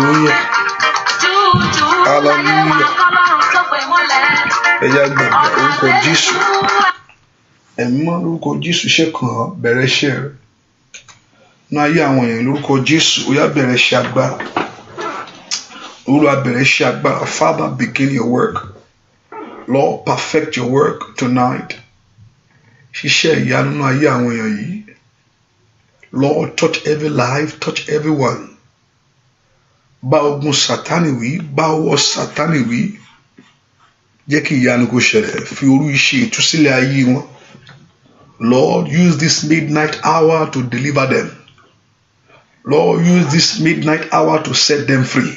hallelujah hallelujah ẹ̀yà gbàgbà orúkọ Jésù ẹ̀mí mọ́ lórúkọ Jésù ṣe kàn án bẹ̀rẹ̀ iṣẹ́ rẹ̀ nínú ayé àwọn èèyàn lórúkọ Jésù ó yá bẹ̀rẹ̀ iṣẹ́ agbára Olúwa bẹ̀rẹ̀ iṣẹ́ agbára. Father, begin your work. Lord, perfect your work tonight. Ṣiṣẹ́ ìyanu nínú ayé àwọn èèyàn yìí. Lord, touch every life, touch everyone. Bá ogun Sátánì wí, bá ọwọ́ Sátánì wí. Jẹ́ kí ìyanu kó ṣẹlẹ̀, fi orú iṣẹ́ ìtúsílẹ̀ ayé wọn. Lord, use this midnight hour to deliver them. Lord, use this midnight hour to set them free.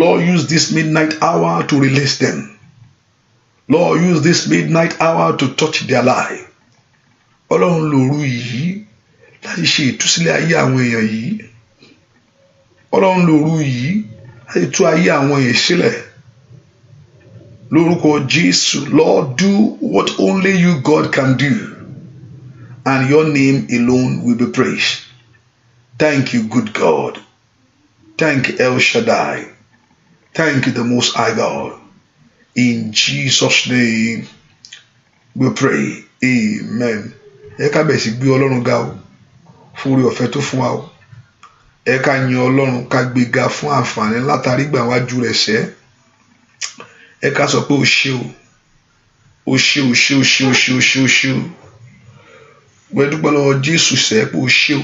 Lord, use this midnight hour to release them. Lord, use this midnight hour to touch their life. Ọlọ́run lòru yìí láti ṣe ìtúsílẹ̀ ayé àwọn èèyàn yìí. Ọlọ́run lòru yìí láti tú ayé àwọn èèyàn sílẹ̀. Lórúkọ Jésù, Lord, do what only you, God, can do. And your name alone will be praised. Thank you, good God. Thank you, El Shaddai. Thank you, the Most High God. In Jesus' name we pray. Amen. Ẹ ká bẹ̀ sí gbé Ọlọ́run ga o fún oore ọ̀fẹ́ tó fún wa o. Ẹ ká yin Ọlọ́run ká gbé ga fún àǹfààní látàrí gbà wájú rẹ̀ sẹ́. Ẹ ká sọ pé o ṣé o. O ṣé o ṣé o ṣé o ṣé o ṣé o ṣé o. Gbé dúpẹ́ lọ́wọ́ Jésù sẹ́ pé o ṣé o.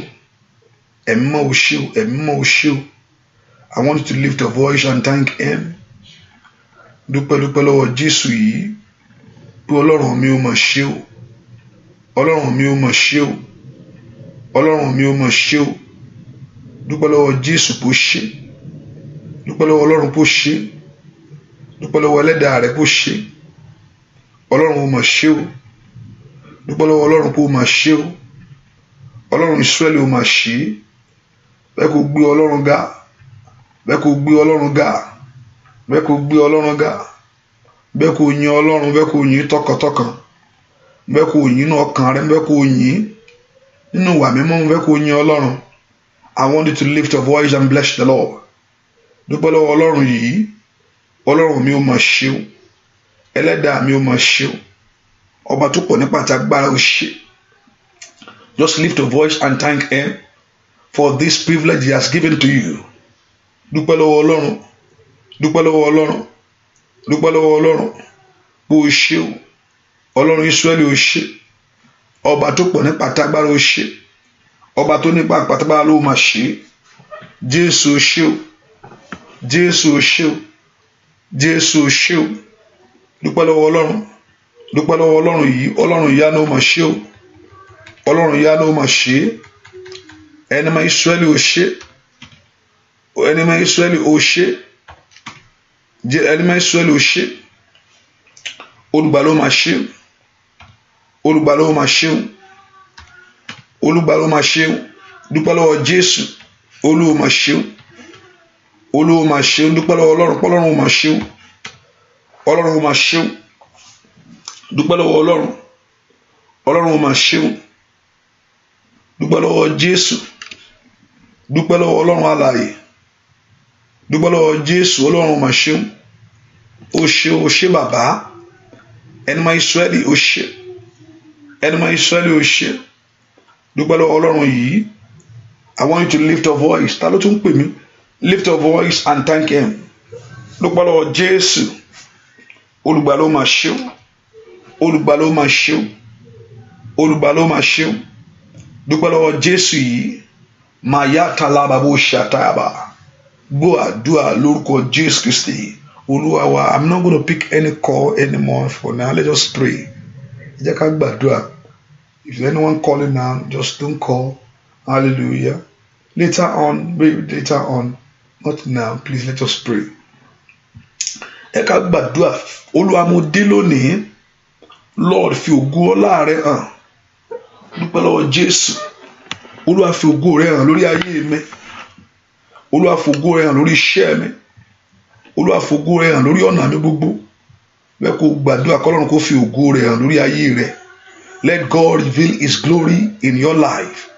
Ẹ̀mí mọ́ o ṣé o. Ẹ̀mí mọ́ o ṣé o. I want you to lift your voice and thank him. Dúpẹ́ lọ́wọ́ Jésù yìí pé Ọlọ́run mi ò mọ̀ ṣe o. Ọlọ́run mi ò mọ̀ ṣe o. Ọlọ́run mi ò mọ̀ ṣe o. Dúpẹ́ lọ́wọ́ Jésù pé ó ṣe. Dúpẹ́ lọ́wọ́ Ọlọ́run pé ó ṣe. Dúpẹ́ lọ́wọ́ Ẹlẹ́dàá rẹ̀ pé ó ṣe. Ọlọ́run ò mọ̀ ṣe o. Dúpẹ́ lọ́wọ́ Ọlọ́run pé ó mọ̀ ṣe o. Ọlọ́run Ísírẹ́lì ò mọ̀ ṣe. Bẹ́ẹ̀ kò gbé Ọlọ́run ga. Bẹ́ẹ̀ kò gbé Ọlọ́run ga. Bẹ́ẹ̀ kò gbé Ọlọ́run ga. Bẹ́ẹ̀ kò yin Ọlọ́run. Bẹ́ẹ̀ kò yin tọkàntọkàn. Bẹ́ẹ̀ kò yin inú ọkàn rẹ. Bẹ́ẹ̀ kò yin nínú ìwà mímọ́. Bẹ́ẹ̀ kò yin Ọlọ́run. I want you to lift your voice and bless the Lord. Dúpẹ́ lọ́wọ́ Ọlọ́run yìí. Ọlọ́run mi ò mọ̀ ṣe o. Ẹlẹ́dàá mi ò mọ̀ ṣe o. Ọba tó pọ̀ nípa àti agbára ó ṣe. Just lift your voice and thank him for this privilege he has given to you. Dúpẹ́ lọ́wọ́ Ọlọ́run. Dúpẹ́ lọ́wọ́ Ọlọ́run. Dúpẹ́ lọ́wọ́ Ọlọ́run. Bó o ṣe o. Ọlọ́run Ísírẹ́lì ó ṣe. Ọba tó pọ̀ nípa àtagbára ó ṣe. Ọba tó nípa àtagbára ló máa ṣe. Jésù ó ṣe o. Jésù ó ṣe o. Jésù ó ṣe o. Dúpẹ́ lọ́wọ́ Ọlọ́run. Dúpẹ́ lọ́wọ́ Ọlọ́run yìí. Ọlọ́run ìyanu ó máa ṣe o. Ọlọ́run ìyanu ó máa ṣe. Ẹni máa Ísírẹ́lì ó ṣe. Ẹni máa Ísírẹ́lì ó ṣe. Ẹni máa Ísírẹ́lì ó ṣe. Olùgbàlà ló máa ṣe. Olùgbàlà ló máa ṣe. Olùgbàlà ló máa ṣe. Dúpẹ́ lọ́wọ́ Jésù. Olúwa máa ṣe. Olúwa máa ṣe. Dúpẹ́ lọ́wọ́ Ọlọ́run. Ọlọ́run máa ṣe. Ọlọ́run máa ṣe. Dúpẹ́ lọ́wọ́ Ọlọ́run. Ọlọ́run máa ṣe. Dúpẹ́ lọ́wọ́ Jésù. Dúpẹ́ lọ́wọ́ Ọlọ́run alààyè. Dúpẹ́ lọ́wọ́ Jésù. Ọlọ́run máa ṣe. Ó ṣe ó ṣe bàbá. Ẹni máa Ísírẹ́lì ó ṣe. Ẹni máa Ísírẹ́lì ó ṣe. Dúpẹ́ lọ́wọ́ Ọlọ́run yìí. I want you to lift your voice. Ta ló tún pè mí? Lift your voice and thank him. Dúpẹ́ lọ́wọ́ Jésù. Olùgbàlà ló máa ṣe. Olùgbàlà ló máa ṣe. Olùgbàlà ló máa ṣe. Dúpẹ́ lọ́wọ́ Jésù yìí. Màyá talaba bó ṣàtàbà. Gbọ́ àdúrà lórúkọ Jésù Kristi. Olúwa wa, I'm not going to pick any call anymore for now. Let's just pray. Jẹ́ ká gbàdúrà. If anyone calling now, just don't call. Hallelujah. Later on, maybe later on. Not now. Please, let us pray. Ẹ ká gbàdúrà. Olúwa mo dé lónìí. Lord, fi ògo ọlá rẹ hàn. Dúpẹ́ lọ́wọ́ Jésù. Olúwa fi ògo rẹ hàn lórí ayé mi. Olúwa fi ògo rẹ hàn lórí iṣẹ́ mi. Olúwa fi ògo rẹ hàn lórí ọ̀nà mi gbogbo. Bẹ́ẹ̀ kó gbàdúrà k'Ọlọ́run kó fi ògo rẹ hàn lórí ayé rẹ. Let God reveal his glory in your life.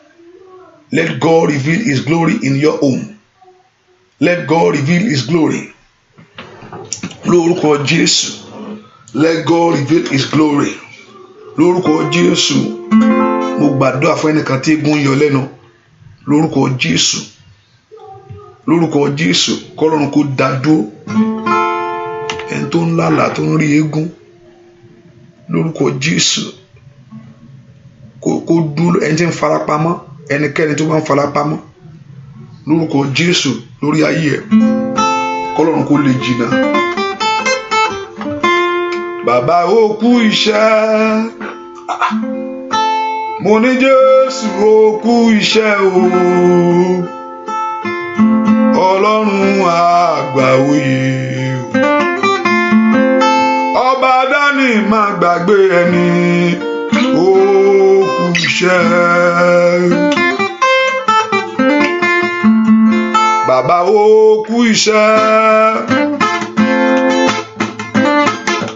Let God reveal his glory in your home. Let God reveal his glory. Lórúkọ Jésù. Let God reveal his glory. Lórúkọ Jésù. Mo gbàdúrà fún ẹnìkan tí eégún yọ lẹ́nu. Lórúkọ Jésù. Lórúkọ Jésù. Kọ́lọ́run kó dá dúró. Ẹni tó ń lálàá tó ń rí eégún. Lórúkọ Jésù. Kó dúró ẹni tí ń farapamọ́. Ẹnikẹ́ni tó bá ń farapamọ́. Lórúkọ Jésù lórí ayé ẹ̀. Kọ́lọ́run kó lè jìnnà. Bàbá ó kú iṣẹ́. Mo ní Jésù ó kú iṣẹ́ o. Ọlọ́run àgbà òye. Ọba dání má gbàgbé ẹni. Ó kú iṣẹ́. Bàbá ó kú iṣẹ́.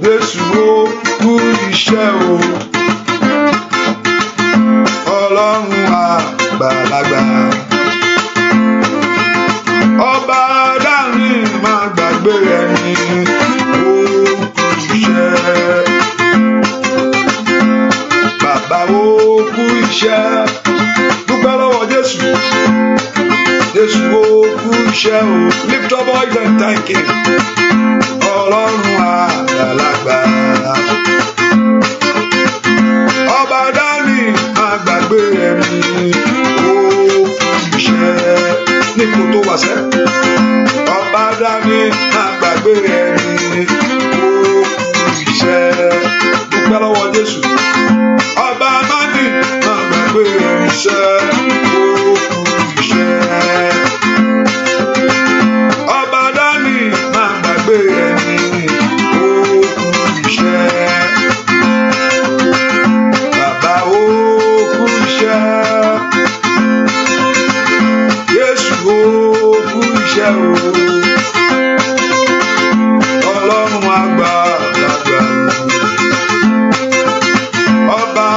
Jésù ó kú iṣẹ́ o. Ọlọ́run àgbàlagbà. Ọba dání má gbàgbé ẹni. Ó kú iṣẹ́. Bàbá ó kú iṣẹ́. Dúpẹ́ lọ́wọ́ Jésù. Jésù ó kú iṣẹ́ o. Lift your voice and thank him. Ọlọ́run àgbàlagbà. Ọba dání má gbàgbé ẹni. Ó kú iṣẹ́. Nípò tó wà sẹ́. Ọba dání má gbàgbé ẹni. Ó kú iṣẹ́. Dúpẹ́ lọ́wọ́ Jésù. Ọba dání má gbàgbé ẹni sẹ́. Ó kú iṣẹ́. Ọba dání má gbàgbé ẹni. Ó kú iṣẹ́. Bàbá ó kú iṣẹ́. Jésù ó kú iṣẹ́ o. Ọlọ́run àgbàlagbà. Ọba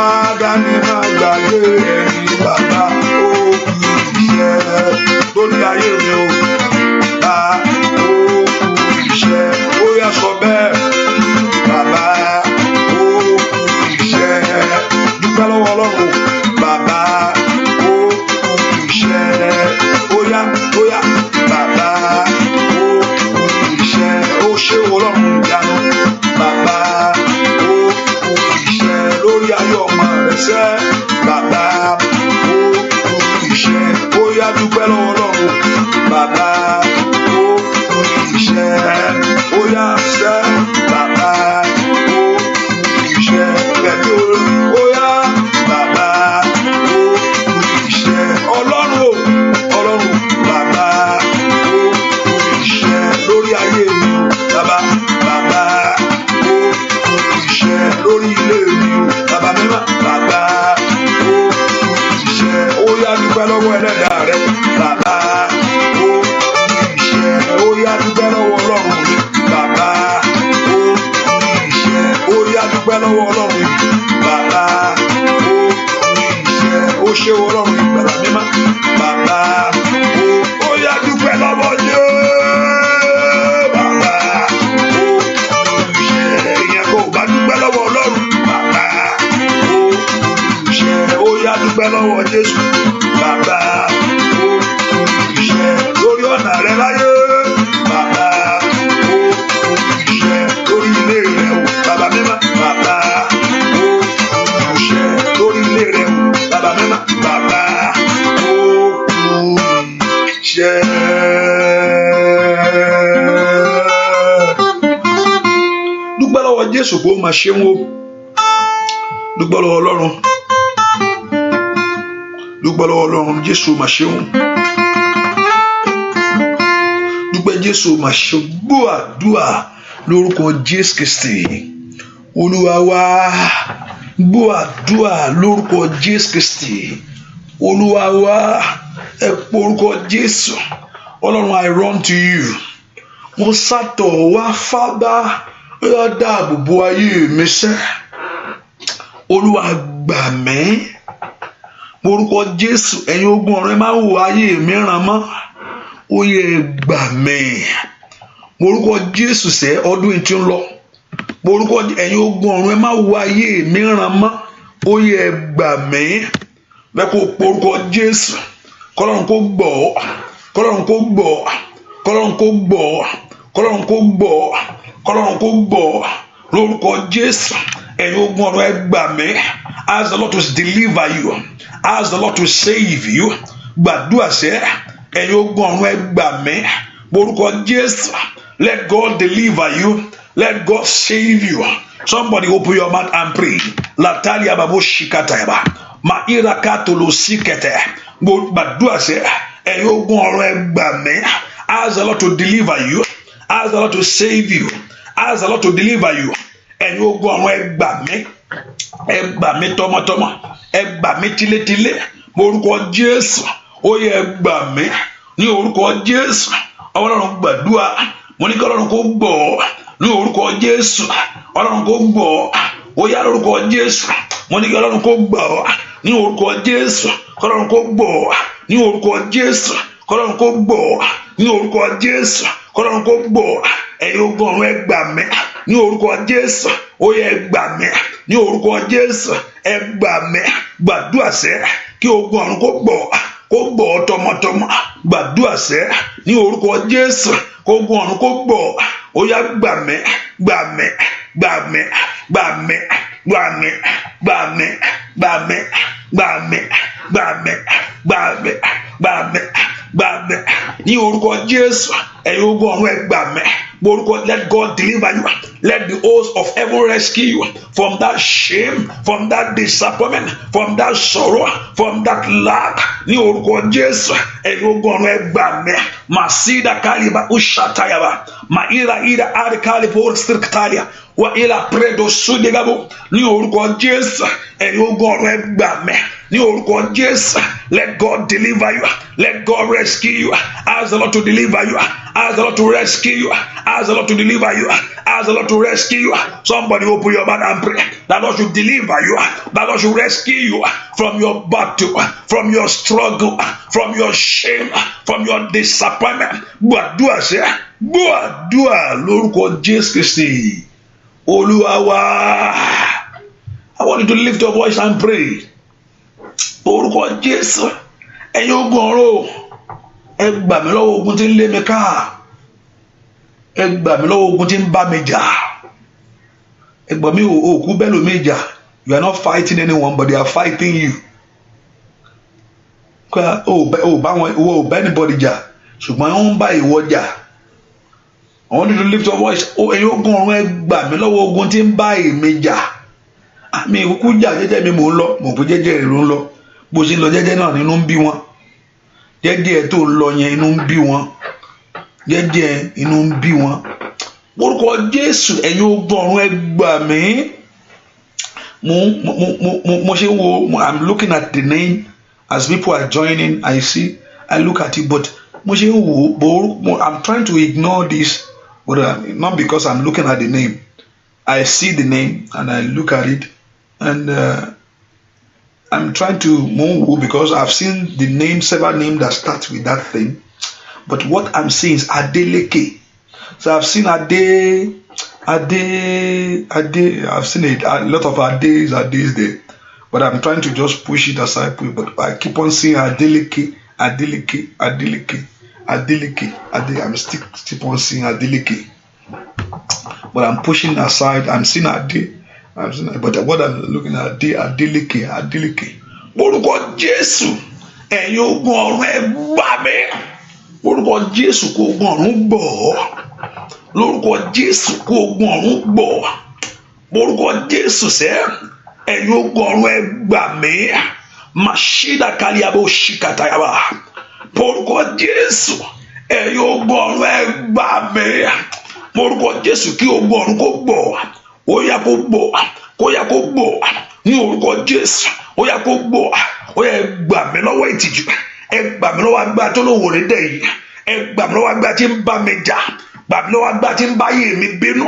dání má gbàgbé ẹni. Bàbá ó kú iṣẹ́. Lórí ayé mi o. Bàbá ó kú iṣẹ́. Ó yá sọ bẹ́ẹ̀. Bàbá ó kú iṣẹ́. Dúpẹ́ lọ́wọ́ Ọlọ́run. Bàbá ó kú iṣẹ́. Ó yá. Bàbá ó kú iṣẹ́. Ó ṣe Ọlọ́run ìyanu. Bàbá ó kú iṣẹ́. Lórí ayé ọmọ rẹ̀ sẹ́. Bàbá ó kú iṣẹ́. Ó yá dúpẹ́ lọ́wọ́ Ọlọ́run. Bàbá ó kú iṣẹ́. Ó yá sẹ́. Bàbá ó kú iṣẹ́. Bẹ̀bí ó yá. Bàbá ó kú iṣẹ́. Ọlọ́run o. Ọlọ́run. Bàbá ó kú iṣẹ́. Lórí ayé mi o. Bàbá ó kú iṣẹ́. Lórí ilé mi o. Bàbá mímọ́. Bàbá ó kú iṣẹ́. Ó yá dúpẹ́ lọ́wọ́ ẹlẹ́dàá rẹ. Bàbá ó kú iṣẹ́. Ó yá dúpẹ́ lọ́wọ́ Ọlọ́run mi. Bàbá ó kú iṣẹ́. Ó yá dúpẹ́ lọ́wọ́ Ọlọ́run mi. Bàbá ó kú iṣẹ́. Ó ṣe Ọlọ́run ìgbàlà mímọ́. Bàbá ó yá dúpẹ́ lọ́wọ́ Jésù. Bàbá ó kú iṣẹ́. Ìyẹn kò bá dúpẹ́ lọ́wọ́ Ọlọ́run. Bàbá ó kú iṣẹ́. Ó yá dúpẹ́ lọ́wọ́ Jésù. Bàbá ó kú iṣẹ́. Lórí ọ̀nà rẹ láyé. Bàbá ó kú iṣẹ́. Lórí ilé rẹ o. Bàbá mímọ́. Bàbá ó kú iṣẹ́. Lórí ilé rẹ o. Bàbá mímọ́. Bàbá ó kú iṣẹ́. Dúpẹ́ lọ́wọ́ Jésù kó máa ṣe ń wo. Dúpẹ́ lọ́wọ́ Ọlọ́run. Dúpẹ́ lọ́wọ́ Ọlọ́run. Jésù máa ṣe ń. Dúpẹ́ Jésù máa ṣe gbọ́ àdúrà lórúkọ Jésù Kristi. Olúwa wa gbọ́ àdúrà lórúkọ Jésù Kristi. Olúwa wa ẹ pé orúkọ Jésù. Ọlọ́run, I run to you. Mo sátọ̀ wá Fábá. Ó yá dáàbò bo ayé mi sẹ́. Olúwa gbà mí. Orúkọ Jésù, ẹ̀yin ogun ọ̀run máa ń wo ayé mi ràn mọ́. ó yẹ gbà mí. Morúkọ Jésù sẹ́ ọdún yìí tí ń lọ. Morúkọ ẹ̀yin ogun ọ̀run ẹ má wo ayé mi ràn mọ́. Ó yẹ gbà mí. Bẹ́ẹ̀ kó porúkọ Jésù. Kọ́lọ́run kó gbọ́. Kọ́lọ́run kó gbọ́. Kọ́lọ́run kó gbọ́. Kọ́lọ́run kó gbọ́. Kọ́lọ́run kó gbọ́. Lórúkọ Jésù. Ẹ̀yin ogun ọ̀run ẹ gbà mí. Ask the Lord to deliver you. Ask the Lord to save you. Gbàdúrà sẹ́ ẹ̀yin ogun ọ̀run ẹ gbà mí. Morúkọ Jésù. Let God deliver you. Let God save you. Somebody open your mouth and pray. Latalia babo shikatayaba. Ma irakato lo sikete. Gbàdúrà sẹ́ ẹ̀yin ogun ọ̀run ẹ gbà mí. Ask the Lord to deliver you. Ask the Lord to save you. Ask the Lord to deliver you. Ẹ̀yin ogun ọ̀run ẹ gbà mí. Ẹ gbà mí tọmọtọmọ. Ẹ gbà mí tilétilé. Morúkọ Jésù. Ó yẹ ẹ gbà mí. Ní orúkọ Jésù. Ọlọ́run gbàdúrà. Mo ní kí Ọlọ́run kó gbọ́. Ní orúkọ Jésù. Ọlọ́run kó gbọ́. Ó yá lórúkọ Jésù. Mo ní kí Ọlọ́run kó gbọ́. Ní orúkọ Jésù. Ọlọ́run kó gbọ́. Ní orúkọ Jésù. Ọlọ́run kó gbọ́. Ní orúkọ Jésù. Ọlọ́run kó gbọ́. Ẹ̀yin ogun ọ̀run ẹ gbà mí. Ní orúkọ Jésù. Ó yẹ ẹ gbà mí. Ní orúkọ Jésù. Ẹ gbà mí. Gbàdúrà sẹ́ kí ogun ọ̀run kó gbọ́. Kó gbọ́ tọmọtọmọ. Gbàdúrà sẹ́ ní orúkọ Jésù. Kó ogun ọ̀run kó gbọ́. Ó yá gbà mí. Gbà mí. Gbà mí. Gbà mí. Gbà mí. Gbà mí. Gbà mí. Gbà mí. Gbà mí. Gbà mí. Gbà mí. Gbà mí. Ní orúkọ Jésù. Ẹ̀yin ogun ọ̀run ẹ gbà mí. Let God deliver you. Let the host of heaven rescue you from that shame, from that disappointment, from that sorrow, from that lack. Ní orúkọ Jésù. Ẹ̀yin ogun ọ̀run ẹ gbà mí. Masida kaliba ushatayaba. Ma ira arikalipo sirktalia. Wa ila predo sudegabo. Ní orúkọ Jésù. Ẹ̀yin ogun ọ̀run ẹ gbà mí. Ní orúkọ Jésù. Let God deliver you. Let God rescue you. Ask the Lord to deliver you. Ask the Lord to rescue you. Ask the Lord to deliver you. Ask the Lord to rescue you. Somebody open your mouth and pray. That Lord should deliver you. That Lord should rescue you from your battle, from your struggle, from your shame, from your disappointment. Gbàdúrà sẹ́. Gbàdúrà lórúkọ Jésù Kristi. Olúwa wa. I want you to lift your voice and pray. Orúkọ Jésù. Ẹ̀yin ogun ọ̀run. Ẹ gbà mí lọ́wọ́ ogun tí ń lé mi ká. Ẹ gbà mí lọ́wọ́ ogun tí ń bá mi jà. Ẹ gbà mí òkú bẹ́lò mi jà. You are not fighting anyone, but they are fighting you. Ò bá anybody jà. Ṣùgbọ́n wọ́n ń bá ìwọ jà. I want you to lift your voice. Ẹ̀yin ogun ọ̀run ẹ gbà mí lọ́wọ́ ogun tí ń bá èmi jà. Àmì ìkúkú jà jẹ́jẹ́ mi mò ń lọ. Mò ń pé jẹ́jẹ́ èrò ń lọ. Bó ṣe ń lọ jẹ́jẹ́ náà nínú ń bí wọn. Jẹ́jẹ́ tó ń lọ yẹn inú ń bí wọn. Jẹ́jẹ́ inú ń bí wọn. Orúkọ Jésù ẹ̀yin ogun ọ̀run ẹ gbà mí. Mo ṣe wo, I'm looking at the name as people are joining. I look at it, but mo ṣe wo, I'm trying to ignore this, but not because I'm looking at the name. I see the name and I look at it, and I'm trying to move because I've seen the name, several names that start with that thing. But what I'm seeing is Adeleke. So I've seen Ade. I've seen a lot of Ades there. But I'm trying to just push it aside. But I keep on seeing Adeleke. I'm still keep on seeing Adeleke. But I'm pushing aside. I'm seeing Ade. But what I'm looking at, Adeleke. Orúkọ Jésù, ẹ̀yin ogun ọ̀run ẹ gbà mí. Orúkọ Jésù kó ogun ọ̀run gbọ́. Lórúkọ Jésù kó ogun ọ̀run gbọ́. Orúkọ Jésù sẹ́, ẹ̀yin ogun ọ̀run ẹ gbà mí. Mashida kaliabo shikatayaba. Orúkọ Jésù, ẹ̀yin ogun ọ̀run ẹ gbà mí. Orúkọ Jésù kí ogun ọ̀run kó gbọ́. Ó yá kó gbọ́. Kó yá kó gbọ́. Ní orúkọ Jésù. Ó yá kó gbọ́. Ó yá gbà mí lọ́wọ́ ìtìjú. Ẹ gbà mí lọ́wọ́ agbára tó lóhùn ní dẹ̀ yìí. Ẹ gbà mí lọ́wọ́ agbára tí ń bá mi jà. Gbà mí lọ́wọ́ agbára tí ń bá yé mi bínú.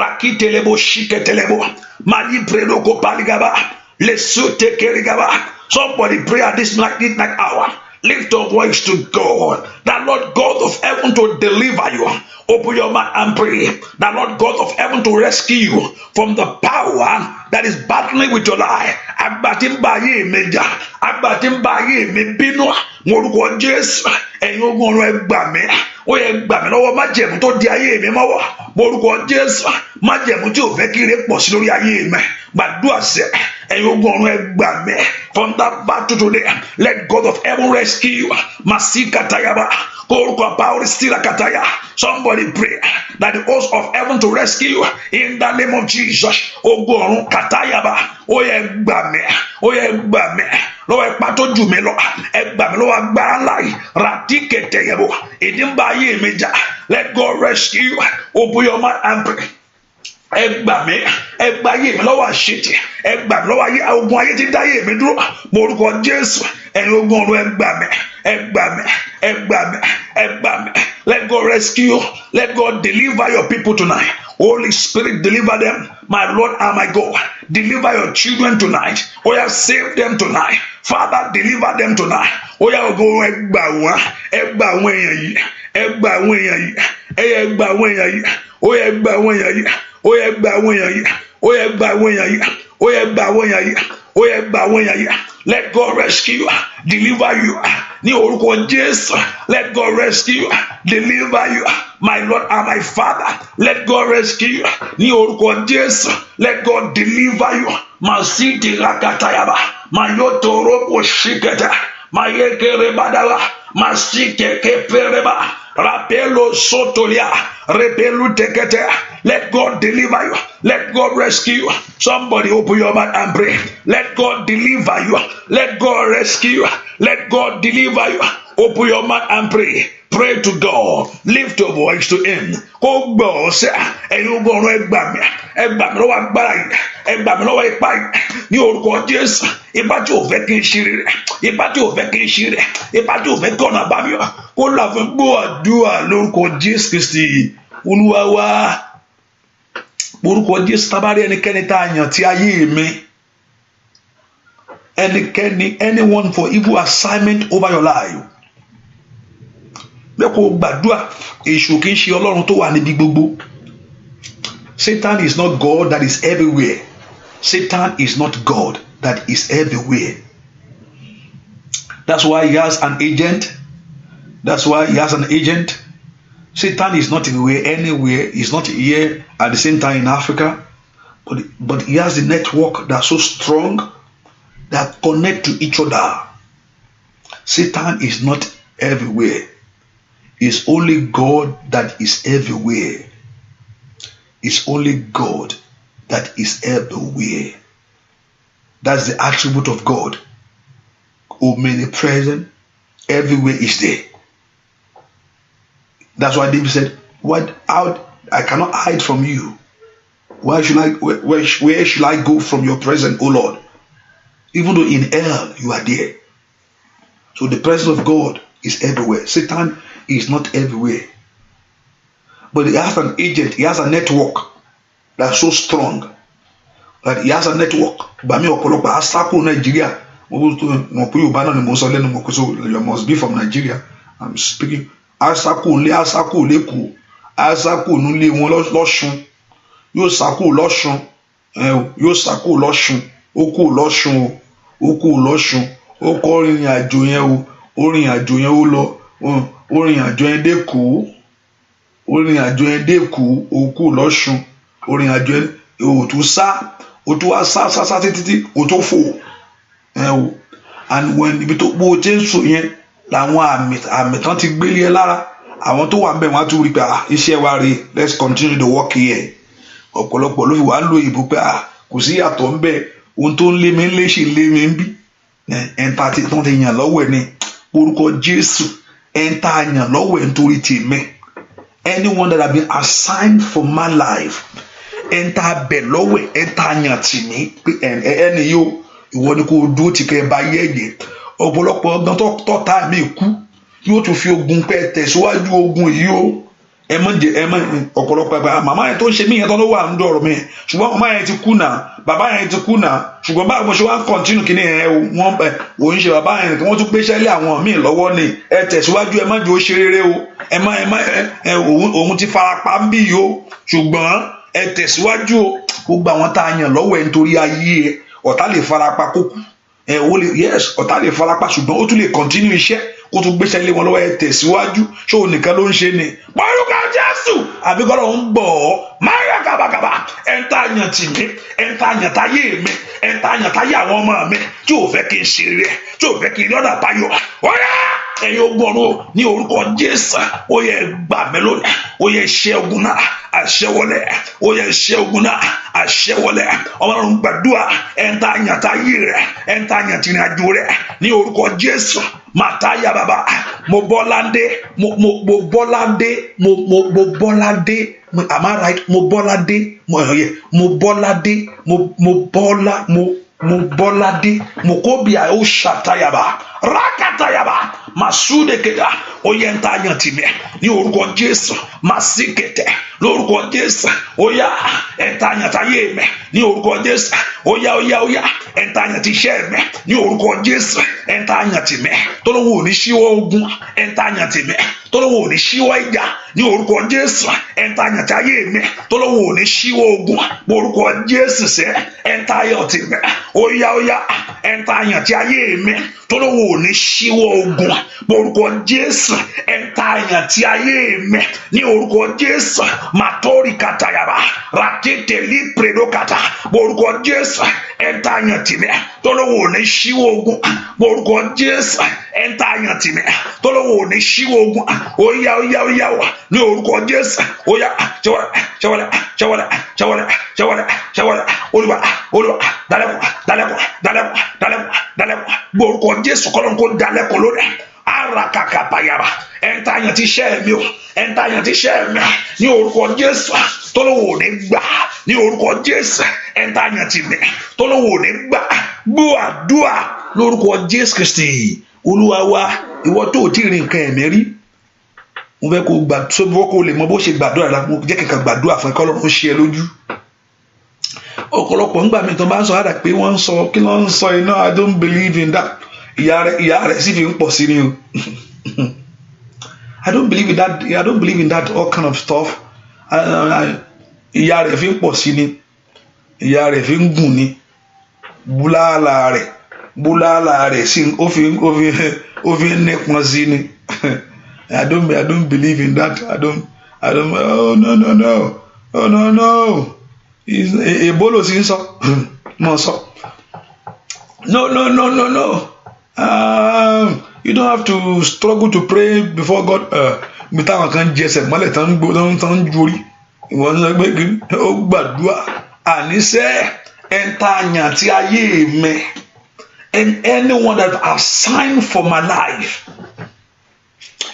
Rakitelebo shiketelebo. Mali predo ko paligaba. Lesote kerigaba. Somebody pray at this night hour. Lift your voice to God. That Lord God of heaven to deliver you. Open your mouth and pray. That Lord God of heaven to rescue you from the power that is battling with your life. Agbatimbaye meja, agbatimbaye me binu. Moruko Jésù, ẹ̀yin ogun ọ̀run ẹ gbà mí. Ó yẹ gbà mí lọ́wọ́ májẹ̀mú tó di ayé mi mọ́wọ́. Moruko Jésù, májẹ̀mú tí ò fẹ́ kí ire pọ̀ sí lórí ayé mi. Gbàdúrà sẹ́, ẹ̀yin ogun ọ̀run ẹ gbà mí. From that battle today, let God of heaven rescue you. Masika tayaba, koruko power still kataya. Somebody pray that the host of heaven to rescue you in the name of Jesus. Ogun ọ̀run katayaba, ó yẹ gbà mí, ó yẹ gbà mí. Lọ́wọ́ ẹ̀pá tó jù mí lọ, ẹ gbà mí lọ́wọ́ agbára ńlá yìí, ràdíkẹ̀tẹ̀ yẹ̀bọ̀, ìdínbà ayé mi jà. Let God rescue you. Open your mouth and pray. Ẹ gbà mí, ẹ gbà ayé mi lọ́wọ́ àṣetì, ẹ gbà mí lọ́wọ́ ayé ogun ayé tí dá ayé mi dúró. Mo orúkọ Jésù, ẹ̀yin ogun ọ̀run ẹ gbà mí, ẹ gbà mí, ẹ gbà mí, ẹ gbà mí. Let God rescue you. Let God deliver your people tonight. Holy Spirit, deliver them. My Lord and my God, deliver your children tonight. Oh yeah, save them tonight. Father, deliver them tonight. Oh yeah, go ẹ gbà wọ́n, ẹ gbà wọ́n èèyàn yìí, ẹ gbà wọ́n èèyàn yìí, ẹ gbà wọ́n èèyàn yìí, ó yẹ gbà wọ́n èèyàn yìí, ó yẹ gbà wọ́n èèyàn yìí, ó yẹ gbà wọ́n èèyàn yìí, ó yẹ gbà wọ́n èèyàn yìí, ó yẹ gbà wọ́n èèyàn yìí. Let God rescue you, deliver you. Ní orúkọ Jésù, let God rescue you, deliver you. My Lord and my Father, let God rescue you. Ní orúkọ Jésù, let God deliver you. Masiti lakatayaba, mayotorobo shiketa, mayekere badawa, masike kepereba, rapelo sotolia, repelu tekete. Let God deliver you. Let God rescue you. Somebody open your mouth and pray. Let God deliver you. Let God rescue you. Let God deliver you. Open your mouth and pray. Pray to God. Lift your voice to Him. Kó gbọ́ ọ̀sẹ̀ ẹ̀yin ogun ọ̀run ẹ gbà mí lọ́wọ́ agbára yìí, ẹ gbà mí lọ́wọ́ ipá yìí. Ní orúkọ Jésù, ipá tí ò fẹ́ kí n ṣe rere, ipá tí ò fẹ́ kí n ṣe rere, ipá tí ò fẹ́ kí ọ̀nà bá mi wá. Kó là fún gbọ́ àdúrà lórúkọ Jésù Kristi Olúwa wa. Orúkọ Jésù, tábàárí ẹnikẹ́ni tá a yàn tí ayé mi, ẹnikẹ́ni, anyone for evil assignment over your life. Lẹ́kọ̀ọ́ gbàdúrà, èṣù kìí ṣe Ọlọ́run tó wà níbi gbogbo. Satan is not God that is everywhere. Satan is not God that is everywhere. That's why he has an agent. That's why he has an agent. Satan is not anywhere. He's not here at the same time in Africa. But he has a network that's so strong that connect to each other. Satan is not everywhere. It's only God that is everywhere. It's only God that is everywhere. That's the attribute of God. Omnipresent, everywhere is there. That's why David said, I cannot hide from you. Where should I go from your presence, O Lord? Even though in hell you are there. So the presence of God is everywhere. Satan is not everywhere. But he has an agent, he has a network that's so strong. That he has a network. Bami ọ̀pọ̀lọpọ̀ asako Nigeria. You must be from Nigeria. I'm speaking. Asako leko. Asako nule wọn lọ́ṣun. Yóò sako lọ́ṣun. Yóò sako lọ́ṣun. Oko lọ́ṣun. Oko lọ́ṣun. Oko orin àjò yẹn o. Orin àjò yẹn ó lọ. Orin àjò yẹn dé kú. Orin àjò yẹn dé kú. Oko lọ́ṣun. Orin àjò yẹn o tún sá. O tún wá sá títí. O tún fò. And when ibi tó gbó Jésù yẹn làwọn àmì tán ti gbélé ẹ lára. Àwọn tó wà ń bẹ̀ wọ́n á tún rí pé iṣẹ́ wa rèé, let's continue the work here. Ọ̀pọ̀lọpọ̀ ló fi wà ń lo ìbò pé kò sí yàtọ̀ ń bẹ̀, ohun tó ń lé mi ń lé ṣì lé mi ń bí. Ẹ̀ńtà tí wọ́n ti yàn lọ́wọ́ ẹ̀ ní orúkọ Jésù, ẹ̀ńtà yàn lọ́wọ́ ẹ̀ nítorí tèmi. Anyone that have been assigned for my life, ẹ̀ńtà bẹ̀ lọ́wọ́ ẹ̀, ẹ̀ńtà yàn tì mí pé ẹni yóò ìwọ ni kò dúró ti kẹ́ ẹ bá yẹ̀yẹ̀. Ọ̀pọ̀lọpọ̀ ọgbọ́n tọ́ta mi kú yóò tún fi ogun pẹ́ tẹ̀síwájú ogun yìí o. ẹ mọ ọ̀pọ̀lọpọ̀ màmá yẹn tó ń ṣe mí yẹn tó ló wà ń dọ̀rọ̀ mi ṣùgbọ́n màmá yẹn ti kú náà bàbá yẹn ti kú náà ṣùgbọ́n báwo mo ṣe wá ń kọ́ntínú kí ni wọ́n òun ṣe bàbá yẹn kí wọ́n tún gbéṣẹ́ lé àwọn míì lọ́wọ́ ni ẹ tẹ̀síwájú ẹ má jò ó ṣe rere o òun ti farapa ń bí yìí o ṣùgbọ́n ẹ tẹ̀síwájú o gbogbo àwọn tá a yàn lọ́wọ́ ẹ nítorí ayé ẹ ọ̀tá lè farapa kókù ọ̀tá lè farapa ṣùgbọ́n ó tún lè kọ́ntínú iṣẹ́ kó tún gbéṣẹ́ lé wọn lọ́wọ́ ẹ tẹ̀síwájú ṣé òun nìkan ló ń ṣe ni pọ́nrúkọ Jésù àbíkọ́lọ́ ń bọ̀ ọ́ máyà gàbàgàbà ẹ̀ńtà àyàn tì mí ẹ̀ńtà àyàn táyé mi ẹ̀ńtà àyàn táyé àwọn ọmọ mi tí ò fẹ́ kí n ṣe rẹ̀ tí ò fẹ́ kí n rí ọ̀nà àbáyọ ọ̀yá ẹ̀yin ogun ọ̀run ní orúkọ Jésù ó yẹ gbà mí lónìí ó yẹ ṣẹ́ ogun náà àṣẹwọlé ó yẹ ṣẹ́ ogun náà àṣẹwọlé Ọlọ́run gbàdúrà ẹ̀ńtà àyàn táyé rẹ̀ ẹ̀ńtà àyàn tìrìn àjò rẹ̀ ní orúkọ Jésù Mataya baba mo bọ́ládé am I right mo bọ́ládé mo kóbíà ó ṣàtàyàbá rákàtàyàbá màsúdè kẹta ó yẹ ń ta yàn tì mí ní orúkọ Jésù màsí kẹtẹ lórúkọ Jésù ó yá ẹ̀ ń ta yàn táyé mẹ ní orúkọ Jésù ó yá ẹ̀ ń ta yàn tí iṣẹ́ mẹ ní orúkọ Jésù ẹ̀ ń ta yàn tì mí tó lówó ò ní ṣíwọ́ ogun ẹ̀ ń ta yàn tì mí tó lówó ò ní ṣíwọ́ ìjà ní orúkọ Jésù ẹ̀ ń ta yàn táyé mẹ tó lówó ò ní ṣíwọ́ ogun orúkọ Jésù sẹ́ ẹ̀ ń ta yàn tì mí ó yá ẹ̀ ń ta yàn tí ayé mi tó lówó ò ní ṣíwọ́ ogun orúkọ Jésù ẹ̀ ń ta yàn tí ayé mi ní orúkọ Jésù màtórí kàtàyàbá ràkété lípredókàtà orúkọ Jésù ẹ̀ ń ta yàn tì mí tó lówó ò ní ṣíwọ́ ogun orúkọ Jésù ẹ̀ ń ta yàn tì mí tó lówó ò ní ṣíwọ́ ogun ó yá wà ní orúkọ Jésù ó yá ṣẹwọlẹ olúwa dálẹ́kùn gbórúkọ Jésù kọ́lọ́n kó dálẹ́kùn lónìí arakakapayaba ẹ̀ńtà yẹn ti ṣẹ́ mi o ẹ̀ńtà yẹn ti ṣẹ́ mi ní orúkọ Jésù tọ́lọ́wọ́ ò ní gbà ní orúkọ Jésù ẹ̀ńtà yẹn ti mi tọ́lọ́wọ́ ò ní gbà gbọ́ àdúrà lórúkọ Jésù Kristi Olúwa wa ìwọ tó ti rìn nǹkan ẹ̀mí rí mo fẹ́ kó gbà sóbíwọ́ kó lè mọ bó ṣe gbàdúrà la mo jẹ́ kẹ̀kẹ́ gbàdúrà fún ẹ kọ́ lọ́run ṣe ẹ lójú ọ̀pọ̀lọpọ̀ ńgbà mi tó bá ń sọ àdà pé wọ́n ń sọ kí ló ń sọ iná I don't believe in that ìyá rẹ̀ sì fi ń pọ̀ sí ni o I don't believe in that all kind of stuff ìyá rẹ̀ fi ń pọ̀ sí ni ìyá rẹ̀ fi ń gùn ni búláàlà rẹ̀ sí ó fi ń nípọn sí ni I don't believe in that I don't oh no ebolo sì ń sọ mo sọ no you don't have to struggle to pray before God mi táwọn kan jẹsẹ̀ mọ́lẹ̀ tán ń jorí ìwọ ń sọ pé ó gbàdúrà àníṣe ẹ̀ńtàyàn tí ayé mi and anyone that have signed for my life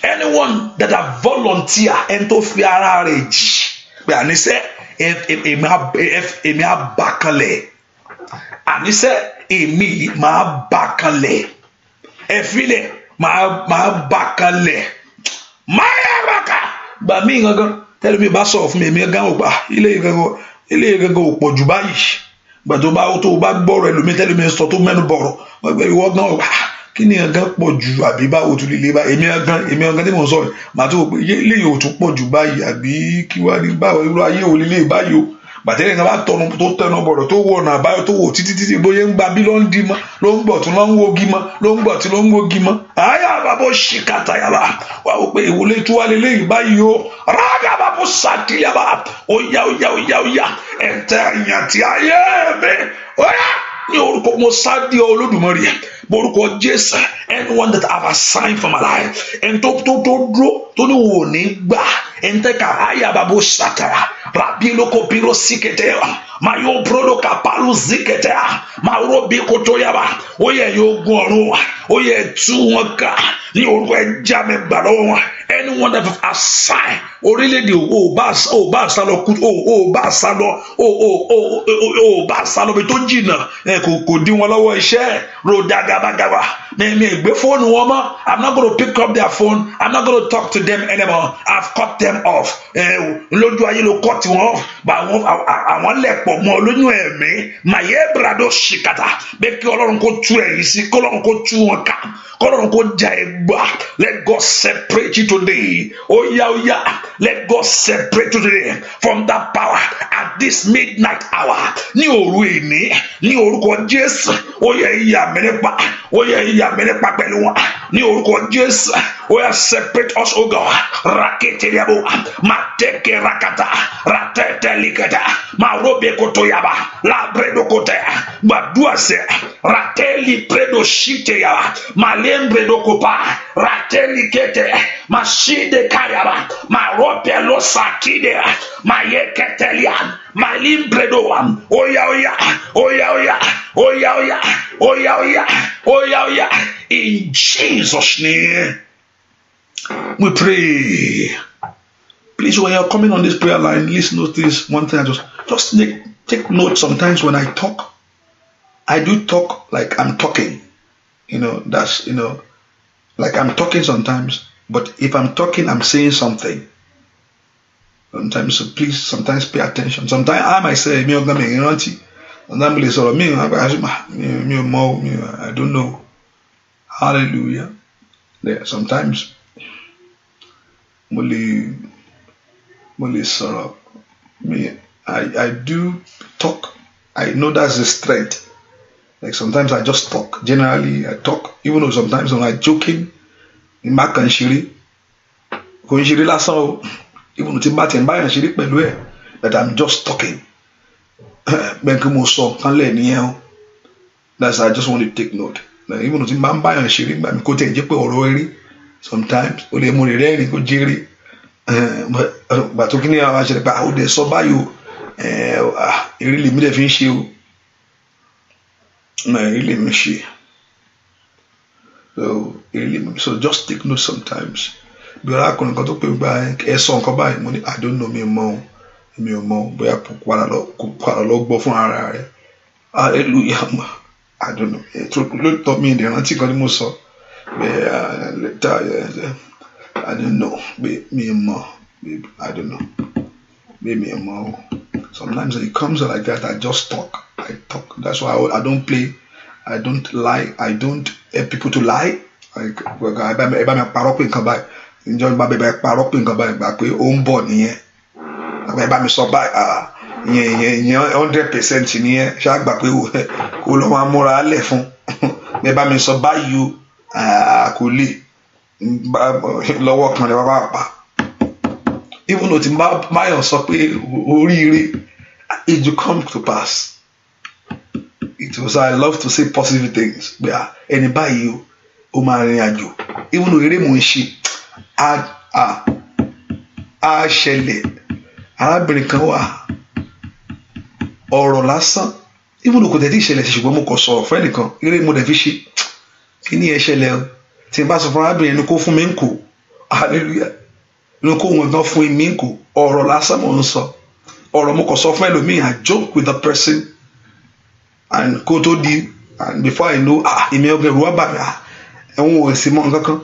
anyone that have volunteer ẹni tó fi ara rẹ̀ jì pé àníṣe èmi àbàkanlẹ̀ àníṣe èmi máa bàkanlẹ̀ ẹ̀fílẹ̀ máa bàkanlẹ̀ máa bàkà gbà mí gangan tẹ́lẹ̀ mi bá sọ̀rọ̀ fún mi èmi gan ògbà ilé gangan ò pọ̀ jù báyìí gbà tó bá gbọ́rọ̀ ẹlòmí tẹ́lẹ̀ mi sọ tó mẹ́nu bọ̀rọ̀ ìwọ gan ògbà kí ni gangan pọ̀ jù àbí báwo tún lè bá èmi gangan tí mo sọ yìí màá tó pé ilé yìí ò tún pọ̀ jù báyìí àbí kí wá ní báwo irú ayé ò lè báyìí o gbàtẹ́lẹ̀ kan bá tó tẹnu bọ̀rọ̀ tó wọ̀ ọ̀nà àbáyọ tó wò títí bóyá ń gba bí ló ń di mọ́ ló ń gbọ̀ tí ló ń wogi mọ́ ló ń gbọ̀ tí ló ń wogi mọ́ àyà àbábọ̀ ṣìkàtà yàrá wà ó pé ìwọlé tó wà lélẹ́yìn báyìí o rága àbábọ̀ sàtìyàbá ó yá ẹ̀tẹ̀ àyàn tí ayé mi ó yá ní orúkọ mo sáde Olódùmarè borúkọ Jésù anyone that have assigned for my life ẹni tó dúró tó ní wò ní gbà ẹni tẹ́ka àyà àbábọ̀ ṣàtàrà rabi loko biro sikete mayo brodo kapalu zikete mauro bi koto yaba oye yo gun ọ̀run oye tú wọn ká ní orúkọ ẹja me gbà lọ́wọ́ wọn anyone that have assigned orílẹ̀-èdè o bá sálọ kú o bá sálọ bí tó jìnnà kò dí wọn lọ́wọ́ iṣẹ́ rodaga I'm not going to pick up their phone. I'm not going to talk to them anymore. I've cut them off. Lójú ayé ló cut wọn off. But àwọn lẹ̀pọ̀ mọ́ lóyún ẹ̀mí. Màyé brado ṣìkàtà. Bẹ́ẹ̀ kí Ọlọ́run kó tú ẹ̀yìn sí. Kí Ọlọ́run kó tú wọn ká. Kí Ọlọ́run kó já ẹgbà. Let God separate you today. Oh yeah. Let God separate you today from that power at this midnight hour. Ní òru ìní. Ní orúkọ Jésù. Ó yẹ ìyà mi nípa. Ó yẹ ìyà mi nípa pẹ̀lú wọn. Ní orúkọ Jésù. Ó yẹ separate us, oh God. Rakete yabo. Mateke rakata. Ratete likata. Marobe koto yaba. Labredo kote. Gbàdúrà sẹ́. Rateli predo shite yaba. Malembre do kopa. Rateli kete. Mashide kayaba. Marope lo sakide. Mayeketelia. Malimbredo. Oya. In Jesus' name, we pray. Please, when you're coming on this prayer line, listen to this one thing. Just take note. Sometimes when I talk, I do talk like I'm talking. That's like I'm talking sometimes. But if I'm talking, I'm saying something. Sometimes, so please, sometimes pay attention. Sometimes I might say, I don't know. Hallelujah. Yeah, sometimes, I do talk. I know that's the strength. Like sometimes I just talk. Generally, I talk. Even though sometimes when I'm joking, in my country, even that I'm just talking. That's I just want to take note. Even though sometimes but talking about how they saw by you, it really made a finish you. No, really miss you. So just take note sometimes. I don't know me more. But hallelujah. I don't know. It taught me the anti-conimoso. I don't know. Me more. I don't know. Maybe more. Sometimes it comes like that. I just talk. I talk. That's why I don't play. I don't lie. I don't help people to lie. Like John Baby parọ́ pé nǹkan báyìí gbà pé ó ń bọ̀ nìyẹn ẹ bá mi sọ báyìí ìyẹn 100% nìyẹn ṣáà gbà pé kó lọ́ máa múra lẹ̀ fún ẹ bá mi sọ báyìí o kò lè lọ́wọ́ kan lè wá pa even though ti máyọ̀ sọ pé oríire it will come to pass. It was I love to say positive things pé ẹni báyìí o máa rìn àjò even though eré mò ń ṣe a ṣẹlẹ̀ arábìnrin kan wà ọ̀rọ̀ lásán even though kò tẹ̀ tí ìṣẹ̀lẹ̀ sí ṣùgbọ́n mo kàn sọ̀rọ̀ fún ẹnìkan eré mo dẹ̀ fi ṣe kí ni ẹ ṣẹlẹ̀ o tí n bá sọ fún arábìnrin ẹni kó fún mi ń kó hallelujah ẹni kó wọn gan fún mi ń kó ọ̀rọ̀ lásán mo ń sọ ọ̀rọ̀ mo kàn sọ fún ẹlòmíì I joke with the person and kó tó di and before I know èmi ọgbẹ́ ìrù wá bà mí ẹ̀wọ̀n ò sì mọ nǹkan kan.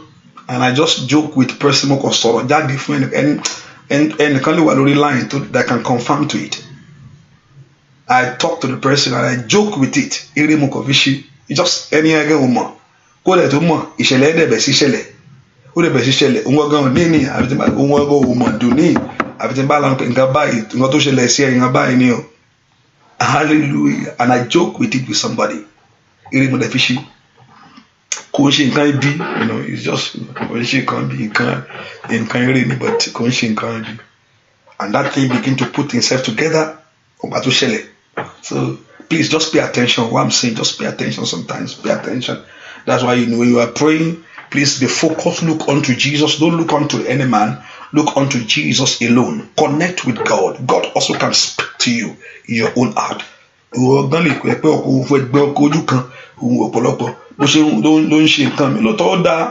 And I just joke with the person who can sort that different and can lórí line that can confirm to it. I talk to the person and I joke with it. Just any again woman. Go there to mo ìṣẹ̀lẹ̀ de be si ṣẹlẹ̀. O de be si ṣẹlẹ̀. Ungo gan ni ni abi tin ba ungo go woman do ni abi tin ba la nǹkan báyìí nǹkan tó ṣẹlẹ̀ sí nǹkan báyìí ni o. Hallelujah. And I joke with it with somebody. Ire mo de fi ṣe. It's just and that thing begin to put itself together. So please just pay attention. What I'm saying, just pay attention sometimes. Pay attention. That's why when you are praying, please be focused. Look unto Jesus. Don't look unto any man. Look unto Jesus alone. Connect with God. God also can speak to you in your own heart.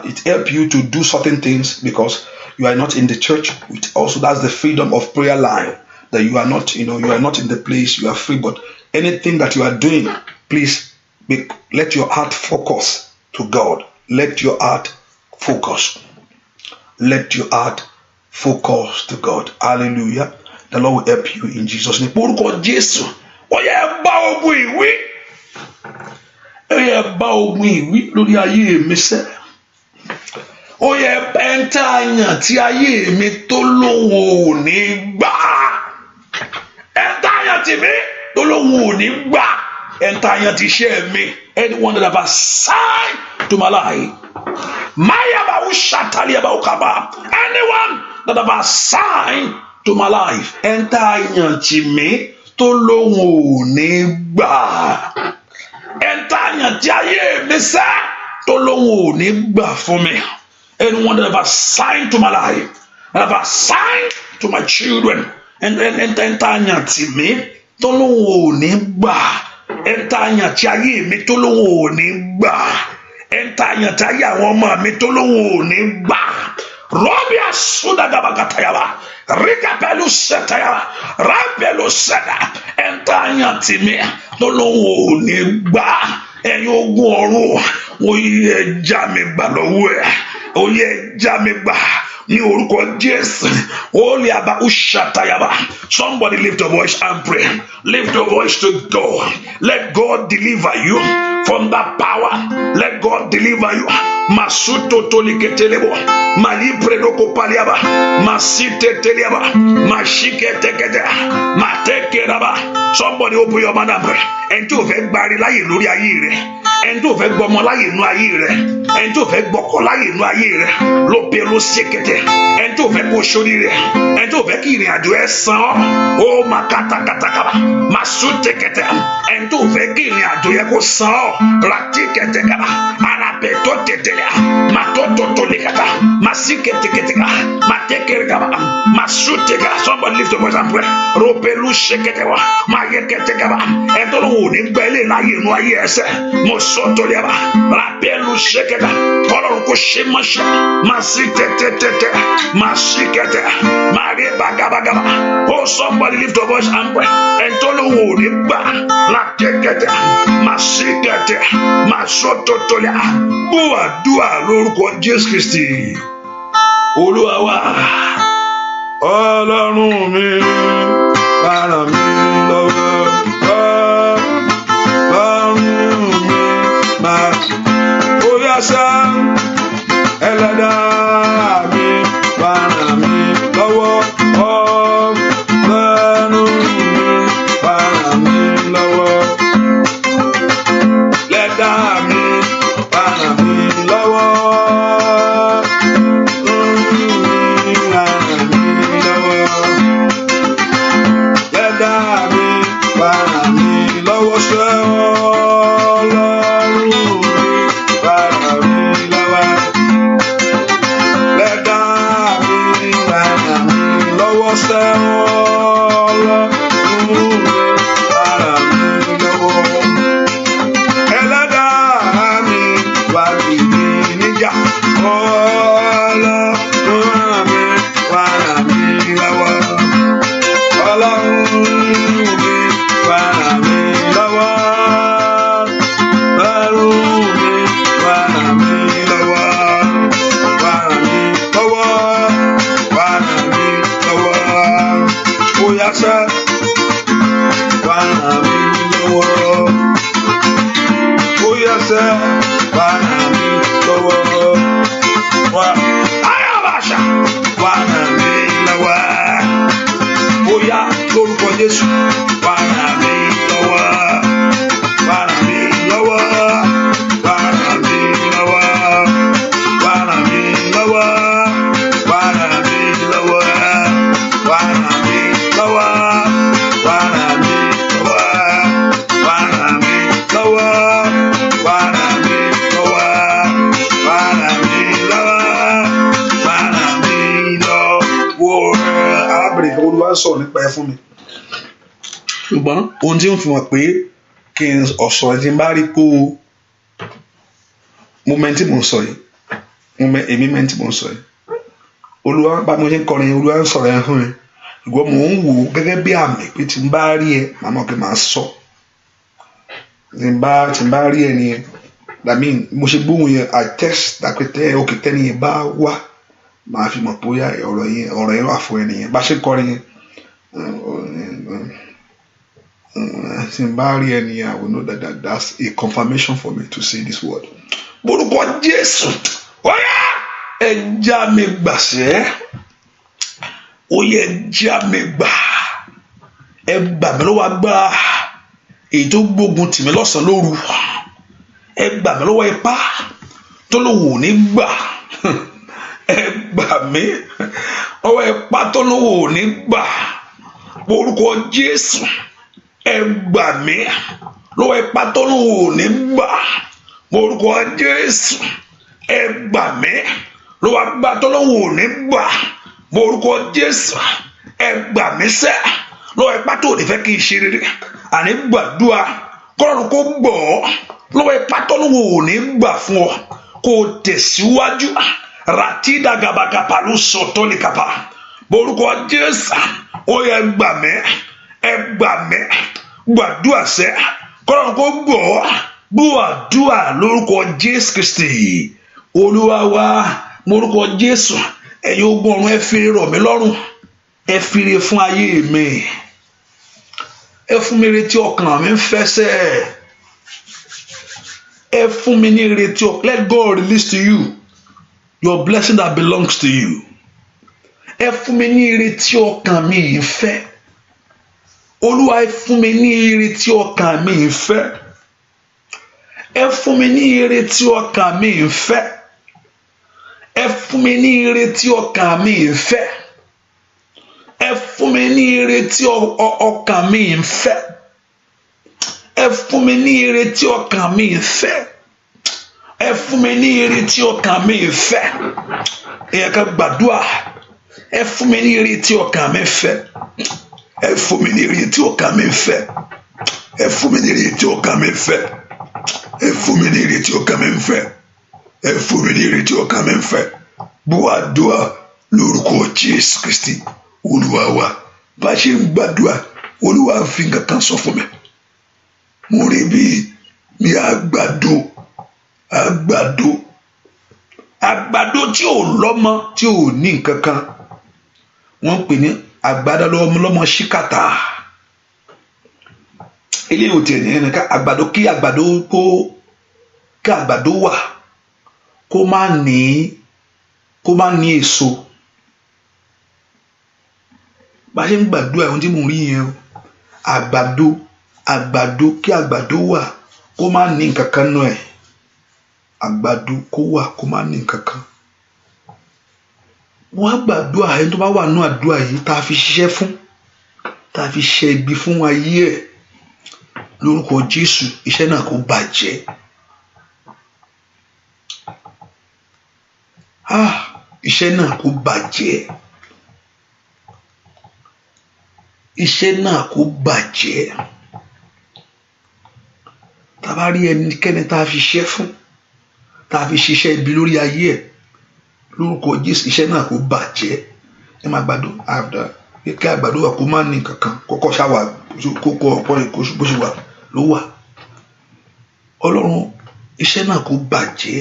It helps you to do certain things because you are not in the church. Also, that's the freedom of prayer line that you are not, you are not in the place, you are free. But anything that you are doing, please let your heart focus to God. Let your heart focus. Let your heart focus to God. Hallelujah. The Lord will help you in Jesus' name. Orúkọ Jésù. Ó yẹ bá ogun ìwí. Ó yẹ bá ogun ìwí lórí ayé mi sẹ́. Ó yẹ ẹ̀ńtà àyàn tí ayé mi tó lóhùn ò ní gbà. Ẹ̀ńtà àyàn tí mi tó lóhùn ò ní gbà. Ẹ̀ńtà àyàn tí iṣẹ́ mi. Anyone that have assigned to my life. Anyone that have assigned to my life. Ẹ̀ńtà àyàn tí mi tó lóhùn ò ní gbà. Ẹ̀ńtà àyàn tí ayé mi sẹ́ tó lóhùn ò ní gbà fún mi. Anyone that have assigned to my life, that have assigned to my children, and ẹ̀ńtà àyàn tí mi tó lóhùn ò ní gbà. Ẹ̀ńtà àyàn tí ayé mi tó lóhùn ò ní gbà. Ẹ̀ńtà àyàn tí ayé àwọn ọmọ mi tó lóhùn ò ní gbà. Rọ́bì àsúdàgàbàgàtàyàbà, ríkàpẹ̀lú sẹ̀tàyàbà, rápẹ̀lú sẹ̀dà. Ẹ̀ńtà àyàn tí mi tó lóhùn ò ní gbà. Ẹ̀yin ogun ọ̀run, ó yẹ já mi gbà lọ́wọ́ ẹ̀. Ó yẹ já mi gbà. Ní orúkọ Jésù. Holy Abba Ushatayaba. Somebody lift your voice and pray. Lift your voice to God. Let God deliver you from that power. Let God deliver you. Masuto toliketelebo. Mali predoko paliaba. Masite teliaba. Mashike tekete. Matekeraba. Somebody open your mouth and pray. Ẹni tó fẹ́ gbari láyè lórí ayé rẹ̀. Ẹni tó fẹ́ gbọmọ láyè nú ayé rẹ̀. Ẹni tó fẹ́ gbọkọ láyè nú ayé rẹ̀. Ló pe ló ṣekete. Ẹni tó fẹ́ kó sórí rẹ̀. Ẹni tó fẹ́ kí ìrìn àjò ẹ san ọ́. Ó máa kátàkátàkàbà. Máa sún tẹ̀kẹ̀tẹ̀. Ẹni tó fẹ́ kí ìrìn àjò yẹ kó san ọ́. Ràtí kẹ̀tẹ̀kàbà. Arapẹ̀ tó tẹ̀tẹ̀lẹ̀. Máa tó tòtò lè kàtà. Máa sí kẹ̀tẹ̀kẹ̀tẹ̀kà. Máa tẹ̀kẹ̀rẹ̀ kàbà. Máa sún tẹ̀kà. Somebody lift your voice and pray. Ro pe ló ṣekete wa. Máa yẹ kẹ̀tẹ̀kàbà. Ẹ tó lóun ò ní gbẹ́ lé láyé inú ayé ẹsẹ̀. Mo sọ tó lè bá. Ràpẹ̀ ló ṣekete. Ọlọ́run kò ṣe mọ́ṣẹ́. Máa sí tẹ̀tẹ̀tẹ̀tẹ̀. Máa sí kẹ̀tẹ̀. Máa rí bàgàbàgàbà. Oh, somebody lift your voice and pray. Ẹ tó lóun ò ní gbà. Ràpẹ̀ kẹ̀tẹ̀. Máa sí kẹ̀tẹ̀. Máa sọ tó tó lè. Gbọ́ àdúrà lórúkọ Jésù Kristi. Olúwa wa. Ọlọ́run mi, ràn mí lọ́wọ́. Ẹlẹ́dàá mi, ràn mí lọ́wọ́. Ọlọ́run mi, ràn mí lọ́wọ́. Ẹlẹ́dàá mi, ràn mí lọ́wọ́. Ràn mí lọ́wọ́. Ẹlẹ́dàá mi, ràn mí lọ́wọ́ sẹ́wọ̀n. Jésù, wá ràn mí lọ́wọ́, wá ràn mí lọ́wọ́, wá ràn mí lọ́wọ́, wá ràn mí lọ́wọ́, wá ràn mí lọ́wọ́, wá ràn mí lọ́wọ́, wá ràn mí lọ́wọ́, wá ràn mí lọ́wọ́, wá ràn mí lọ́wọ́, wá ràn mí lọ́wọ́, wá ràn mí lọ́wọ́. Arábìnrin kan Olúwa sọ̀rọ̀ nípa ẹ fún mi. Ṣùgbọ́n ohun tí ó fi hàn pé kí n ọ̀sọ̀ ẹ̀ tí n bá rí pé moment tí mò ń sọ yìí èmi moment tí mò ń sọ yìí Olúwa bá mi ṣe ń kọrin Olúwa ń sọ̀rọ̀ ẹ̀ fún mi ìgbọ́ mò ń wò ó gẹ́gẹ́ bí àmì pé tí n bá rí ẹ màá mọ̀ pé màá sọ tí n bá rí ẹ nìyẹn that mean mo ṣe gbóhùn yẹn I text dàpẹ́tẹ́ òkè tẹ́ni yẹn bá wá màá fi mọ̀ bóyá ọ̀rọ̀ yẹn wà fún ẹni yẹn bá ṣe kọrin yẹn tí n bá rí ẹni yẹn I will know that that's a confirmation for me to say this word. Borúkọ Jésù ọ̀yá ẹ já mi gbàṣẹ́ ó yẹ já mi gbà ẹ gbà mí lọ́wọ́ agbára èyí tó gbógun tì mí lọ́sàn-án lóru ẹ gbà mí lọ́wọ́ ipá tó lówó ní gbà ẹ gbà mí lọ́wọ́ ipá tó lówó ní gbà orúkọ Jésù ẹ gbà mí lọ́wọ́ ipá tó lówó ní gbà orúkọ Jésù ẹ gbà mí lọ́wọ́ agbá tó lówó ní gbà orúkọ Jésù ẹ gbà mí sẹ́ lọ́wọ́ ipá tó ní fẹ́ kí n ṣe rere àní gbàdúrà kọ́lọ́run kó gbọ́ lọ́wọ́ ipá tọ́lọ́wọ́ ò ní gbà fún ọ kó o tẹ̀síwájú ràtídà gàbàgàbà ló sọ tọ́lì kàbà borúkọ Jésù ó yẹ gbà mí gbàdúrà sẹ́ kọ́lọ́run kó gbọ́ àdúrà lórúkọ Jésù Kristi Olúwa wa morúkọ Jésù ẹ̀yin ogun ọ̀run ẹ fìrè rọ̀ mí lọ́rùn ẹ fìrè fún ayé mi ẹ fún mi retí ọkàn mi ń fẹsẹ̀ ẹ fún mi ní retí ọkàn let God release to you your blessing that belongs to you ẹ fún mi ní retí ọkàn mi ń fẹ́ Olúwa ẹ fún mi ní retí ọkàn mi ń fẹ́ ẹ fún mi ní retí ọkàn mi ń fẹ́ ẹ fún mi ní retí ọkàn mi ń fẹ́ ẹ fún mi ní ìrètí ọkàn mi ń fẹ́ ẹ fún mi ní ìrètí ọkàn mi ń fẹ́ ẹ fún mi ní ìrètí ọkàn mi ń fẹ́ ẹ ká gbàdúrà ẹ fún mi ní ìrètí ọkàn mi ń fẹ́ ẹ fún mi ní ìrètí ọkàn mi ń fẹ́ ẹ fún mi ní ìrètí ọkàn mi ń fẹ́ ẹ fún mi ní ìrètí ọkàn mi ń fẹ́ ẹ fún mi ní ìrètí ọkàn mi ń fẹ́ gbọ́ àdúrà lórúkọ Jésù Kristi Olúwa wa bá ṣe ń gbàdúrà Olúwa fi nǹkan kan sọ fún mi mo rí bí àgbàdo tí ò lọ́mọ tí ò ní nǹkan kan wọ́n ń pè ní àgbàdo lọ́mọ ṣíkàtà eléyìí ò tiẹ̀ ní ẹni ká àgbàdo kí àgbàdo wà kó má ní èso bá ṣe ń gbàdúrà ohun tí mo rí yẹn àgbàdo kí àgbàdo wà kó má ní nǹkan kan náà ẹ̀ àgbàdo kó wà kó má ní nǹkan kan wọ́n á gbàdúrà ẹni tó bá wà nínú àdúrà yìí tá a fi ṣiṣẹ́ fún tá a fi ṣe ibi fún ayé ẹ̀ lórúkọ Jésù iṣẹ́ náà kó bàjẹ́ iṣẹ́ náà kó bàjẹ́ iṣẹ́ náà kó bàjẹ́ tá a bá rí ẹnikẹ́ni tá a fi ṣiṣẹ́ fún tá a fi ṣiṣẹ́ ibi lórí ayé ẹ̀ lórúkọ Jésù iṣẹ́ náà kó bàjẹ́ ẹ máa gbàdó kí àgbàdo wà kó má ní kankan kọ́kọ́ ṣáwà kókó ọ̀pọ̀ ìkóṣù bó ṣe wà ló wà Ọlọ́run iṣẹ́ náà kó bàjẹ́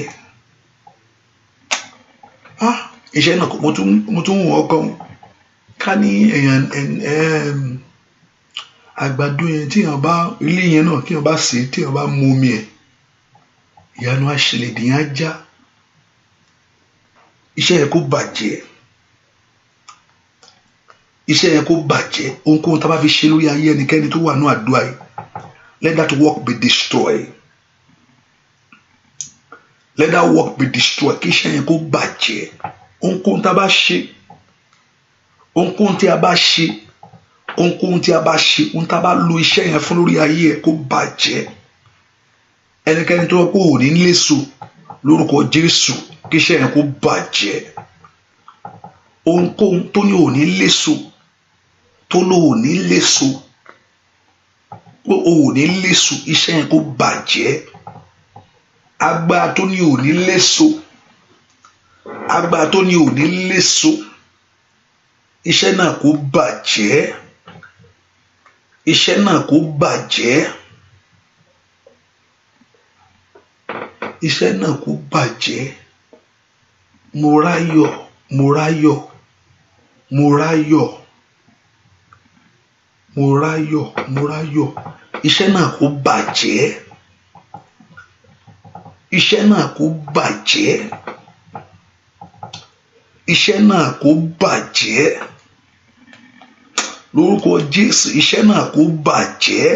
iṣẹ́ náà kó mo tún wọ́n kọ́ ká ní èèyàn àgbàdo yẹn tí èèyàn bá ilé yẹn náà kí èèyàn bá sè é tí èèyàn bá mú omi ẹ̀ ìyanu àṣẹlẹ̀ dìyàn á já iṣẹ́ yẹn kó bàjẹ́ iṣẹ́ yẹn kó bàjẹ́ ohunkóhun tá a bá fi ṣe lórí ayé ẹnikẹ́ni tó wà ní àdúrà yìí let that work be destroyed let that work be destroyed kí iṣẹ́ yẹn kó bàjẹ́ ohunkóhun tá a bá ṣe ohunkóhun tí a bá ṣe ohun tá a bá lo iṣẹ́ yẹn fún lórí ayé ẹ̀ kó bàjẹ́ ẹnikẹ́ni tó kó ò ní léso lórúkọ Jésù kí iṣẹ́ yẹn kó bàjẹ́ ohunkóhun tó ní ò ní léso tó lò ò ní léso pé ò ní léso iṣẹ́ yẹn kó bàjẹ́ agbára tó ní ò ní léso agbára tó ní ò ní léso iṣẹ́ náà kó bàjẹ́ iṣẹ́ náà kó bàjẹ́ iṣẹ́ náà kó bàjẹ́. Mo ráyọ̀, mo ráyọ̀, mo ráyọ̀, mo ráyọ̀, mo ráyọ̀. Iṣẹ́ náà kó bàjẹ́. Iṣẹ́ náà kó bàjẹ́. Iṣẹ́ náà kó bàjẹ́. Lórúkọ Jésù, iṣẹ́ náà kó bàjẹ́.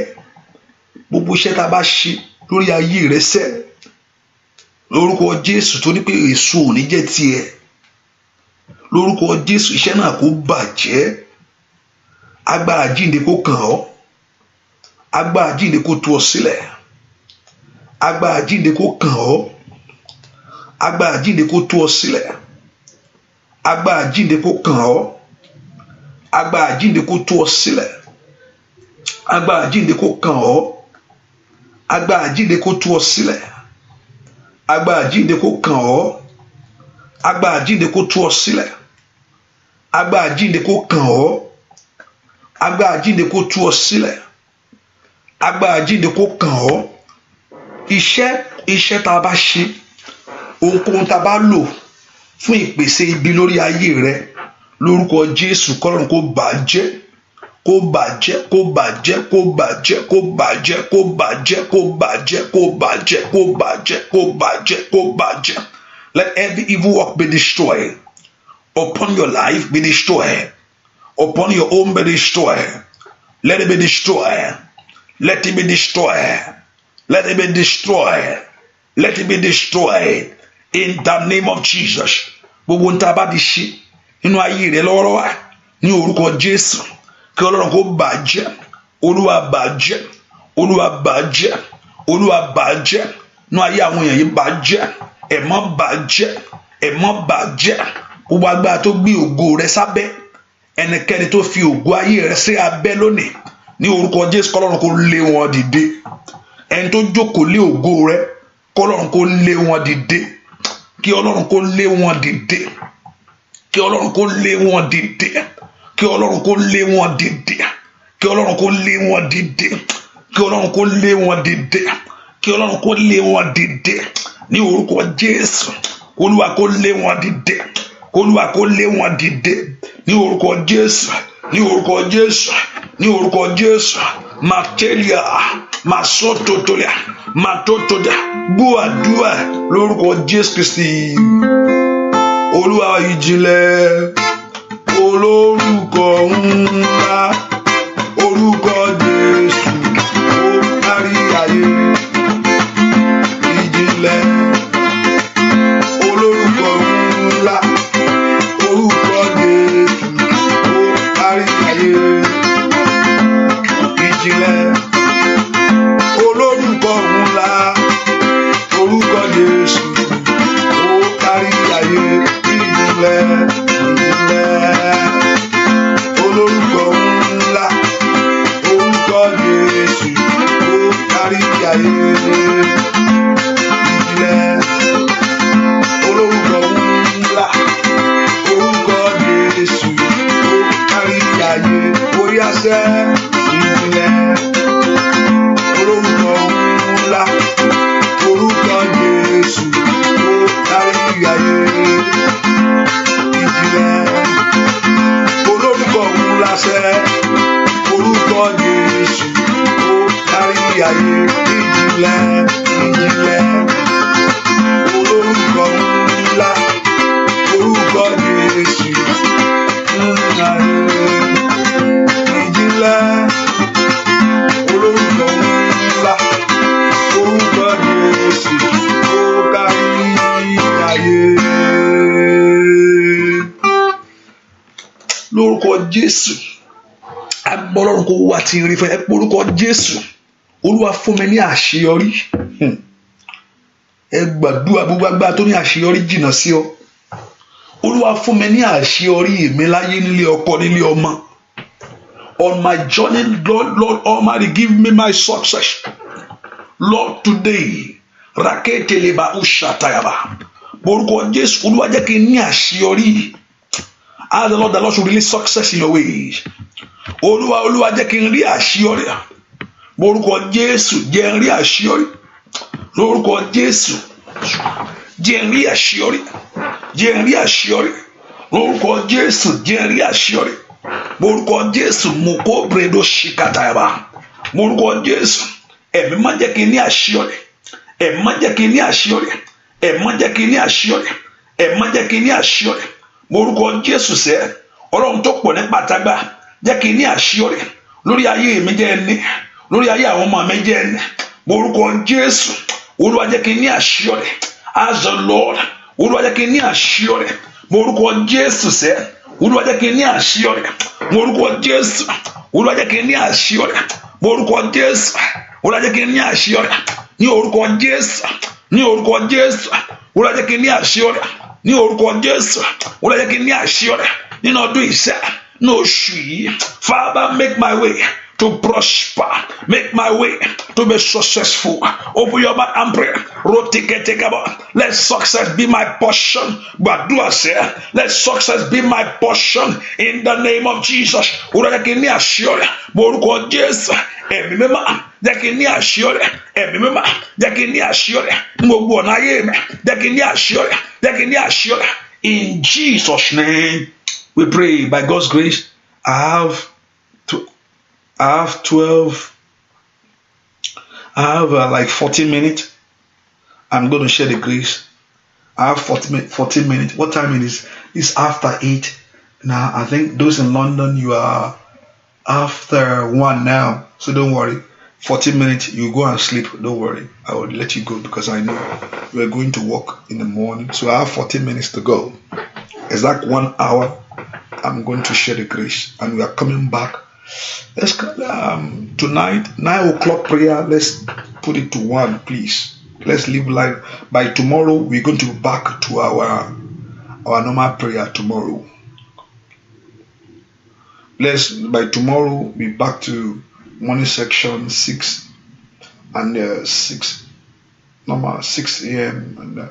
Gbogbo iṣẹ́ tá a bá ṣe lórí ayé rẹ sẹ́, lórúkọ Jésù tó ní pé èso ò ní jẹ́ tiẹ̀. Lórúkọ Jésù, iṣẹ́ náà kó bàjẹ́. Agbára jíǹde kó kàn ọ́. Agbára jíǹde kó tú ọ sílẹ̀. Agbára jíǹde kó kàn ọ́. Agbára jíǹde kó tú ọ sílẹ̀. Agbára jíǹde kó kàn ọ́. Agbára jíǹde kó tú ọ sílẹ̀. Agbára jíǹde kó kàn ọ́. Agbára jíǹde kó tú ọ sílẹ̀. Agbára jíǹde kó kàn ọ́. Agbára jíǹde kó tú ọ sílẹ̀. Agbára jíǹde kó kàn ọ́. Agbára jíǹde kó tú ọ sílẹ̀. Agbára jíǹde kó kàn ọ́. Iṣẹ́ tá a bá ṣe, ohunkóhun tá a bá lò fún ìpèsè ibi lórí ayé rẹ, lórúkọ Jésù kọ́lọ́run kó bàjẹ́, kó bàjẹ́, kó bàjẹ́, kó bàjẹ́, kó bàjẹ́, kó bàjẹ́, kó bàjẹ́, kó bàjẹ́, kó bàjẹ́, kó bàjẹ́, kó bàjẹ́. Let every evil work be destroyed. Upon your life be destroyed. Upon your home be destroyed. Let it be destroyed. Let it be destroyed. Let it be destroyed. Let it be destroyed. In the name of Jesus. Gbogbo ń tá a bá di ṣe nínú ayé rẹ lọ́wọ́lọ́wọ́ ní orúkọ Jésù, kí Ọlọ́run kó bàjẹ́. Olúwa bàjẹ́. Olúwa bàjẹ́. Olúwa bàjẹ́. Nínú ayé àwọn èèyàn yìí bàjẹ́. Ẹ̀mọ́ bàjẹ́. Ẹ̀mọ́ bàjẹ́. Gbogbo agbára tó gbé ògo rẹ sábẹ́, ẹnikẹ́ni tó fi ògo ayé rẹ sí abẹ́ lónìí, ní orúkọ Jésù kọ́lọ́run kó lé wọn dìde. Ẹni tó jókòó lé ògo rẹ, kọ́lọ́run kó lé wọn dìde. Kí Ọlọ́run kó lé wọn dìde. Kí Ọlọ́run kó lé wọn dìde. Kí Ọlọ́run kó lé wọn dìde. Kí Ọlọ́run kó lé wọn dìde. Kí Ọlọ́run kó lé wọn dìde. Kí Ọlọ́run kó lé wọn dìde. Ní orúkọ Jésù, Olúwa kó lé wọn dìde. Olúwa kó lé wọn dìde. Ní orúkọ Jésù. Ní orúkọ Jésù. Ní orúkọ Jésù. Matelia, masototolia, matotoda, gbúàdúà lórúkọ Jésù Kristi. Olúwa ìjìnlẹ̀, olórúkọ ńlá, orúkọ Jésù, ó kárí ayé. Ìjìnlẹ̀, olórúkọ ńlá, orúkọ Jésù, ó kárí ayé. Ìjìnlẹ̀, olórúkọ ńlá, orúkọ Jésù, ó kárí ayé. Ìjìnlẹ̀, olórúkọ ńlá, orúkọ Jésù, ó kárí ayé. Ìjìnlẹ̀, olórúkọ ńlá, orúkọ Jésù, ó kárí ayé. Orí àṣẹ. Ìjìnlẹ̀, olórúkọ ńlá, orúkọ Jésù, ó kárí ayé. Ìjìnlẹ̀, olórúkọ ńlá sẹ́, orúkọ Jésù, ó kárí ayé. Ìjìnlẹ̀, ìjìnlẹ̀, olórúkọ ńlá, orúkọ Jésù, ayé. Ìjìnlẹ̀, olórúkọ ńlá, orúkọ Jésù, ó kárí ayé. Lórúkọ Jésù, agbọ́ Ọlọ́run kó wá ti rí fún ẹ. Orúkọ Jésù, Olúwa fún mi ní àṣeyọrí. Ẹ gbàdúrà gbogbo agbára tó ní àṣeyọrí jìnnà sí ọ. Olúwa fún mi ní àṣeyọrí èmi láyé, nílé ọkọ, nílé ọmọ. On my journey, Lord Almighty, give me my success. Lord, today, raketeleba ushatayaba. Orúkọ Jésù, Olúwa jẹ́ kí n ní àṣeyọrí. Ask the Lord should release success in your ways. Olúwa jẹ́ kí n rí àṣeyọrí. Orúkọ Jésù, jẹ́ n rí àṣeyọrí. Lórúkọ Jésù, jẹ́ n rí àṣeyọrí, jẹ́ n rí àṣeyọrí lórúkọ Jésù, jẹ́ n rí àṣeyọrí lórúkọ Jésù. Mo kó bredo ṣìkàtàyàbá lórúkọ Jésù. Ẹ̀mí má jẹ́ kí n ní àṣeyọrí, ẹ̀mí má jẹ́ kí n ní àṣeyọrí, ẹ̀mí má jẹ́ kí n ní àṣeyọrí, ẹ̀mí má jẹ́ kí n ní àṣeyọrí lórúkọ Jésù. Sẹ́ Ọlọ́run tó pọ̀ ní pàtàgbà, jẹ́ kí n ní àṣeyọrí lórí ayé mi, jẹ́ ẹni lórí ayé àwọn ọmọ mi, jẹ́ ẹni lórúkọ Jésù. Olúwa jẹ́ kí n ní àṣeyọrí as the Lord. Olúwa jẹ́ kí n ní àṣeyọrí lórúkọ Jésù. Sẹ́ Olúwa jẹ́ kí n ní àṣeyọrí lórúkọ Jésù. Olúwa jẹ́ kí n ní àṣeyọrí lórúkọ Jésù. Olúwa jẹ́ kí n ní àṣeyọrí ní orúkọ Jésù, ní orúkọ Jésù. Olúwa jẹ́ kí n ní àṣeyọrí ní orúkọ Jésù. Olúwa jẹ́ kí n ní àṣeyọrí nínú ọdún ìṣẹ́, ní oṣù yìí. Father, make my way to prosper, make my way to be successful. Open your mouth and pray. Let success be my portion. But do I say, let success be my portion in the name of Jesus. Olúwa jẹ́ kí n ní àṣeyọrí lórúkọ Jésù. Ẹ̀mí mímọ́ jẹ́ kí n ní àṣeyọrí, ẹ̀mí mímọ́ jẹ́ kí n ní àṣeyọrí ní gbogbo ọ̀nà ayé mi, jẹ́ kí n ní àṣeyọrí, jẹ́ kí n ní àṣeyọrí. In Jesus' name we pray. By God's grace, I have 14 minutes. I'm going to share the grace. I have 14 minutes. What time it is? It's after 8. Now, I think those in London, you are after 1 now. So don't worry. 14 minutes, you go and sleep. Don't worry. I will let you go because I know we are going to work in the morning. So I have 14 minutes to go. Exact 1 hour, I'm going to share the grace. And we are coming back. Let's tonight 9 o'clock prayer. Let's put it to 1, please. Let's live life. By tomorrow, we're going to be back to our normal prayer tomorrow. By tomorrow be back to morning section 6 and 6 a.m. and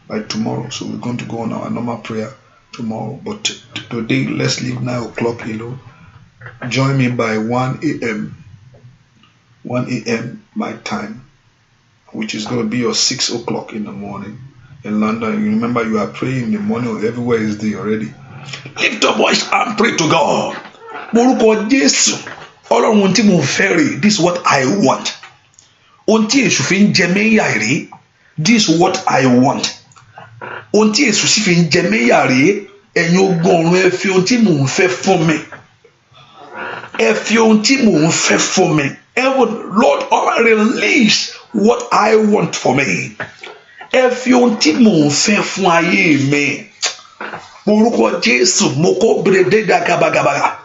by tomorrow. So we're going to go on our normal prayer tomorrow. But today, let's leave 9 o'clock. Join me by 1 a.m. 1 a.m. my time, which is going to be your 6 o'clock in the morning in London. You remember you are praying in the morning. Everywhere is there already. Lift your voice and pray to God. Morúkọ Jésù, Ọlọ́run tí mo fẹ́ rè, this is what I want. Ohun tí èṣù fi ń jẹ mí yà rè, this is what I want. Ohun tí èṣù sì fi ń jẹ mí yà rè, ẹ̀yin ogun ọ̀run ẹ fi ohun tí mò ń fẹ́ fún mi. Ẹ fi ohun tí mò ń fẹ́ fún mi. Lord, release what I want for me. Ẹ fi ohun tí mò ń fẹ́ fún ayé mi. Morúkọ Jésù, mo kó brede dagabagabaga.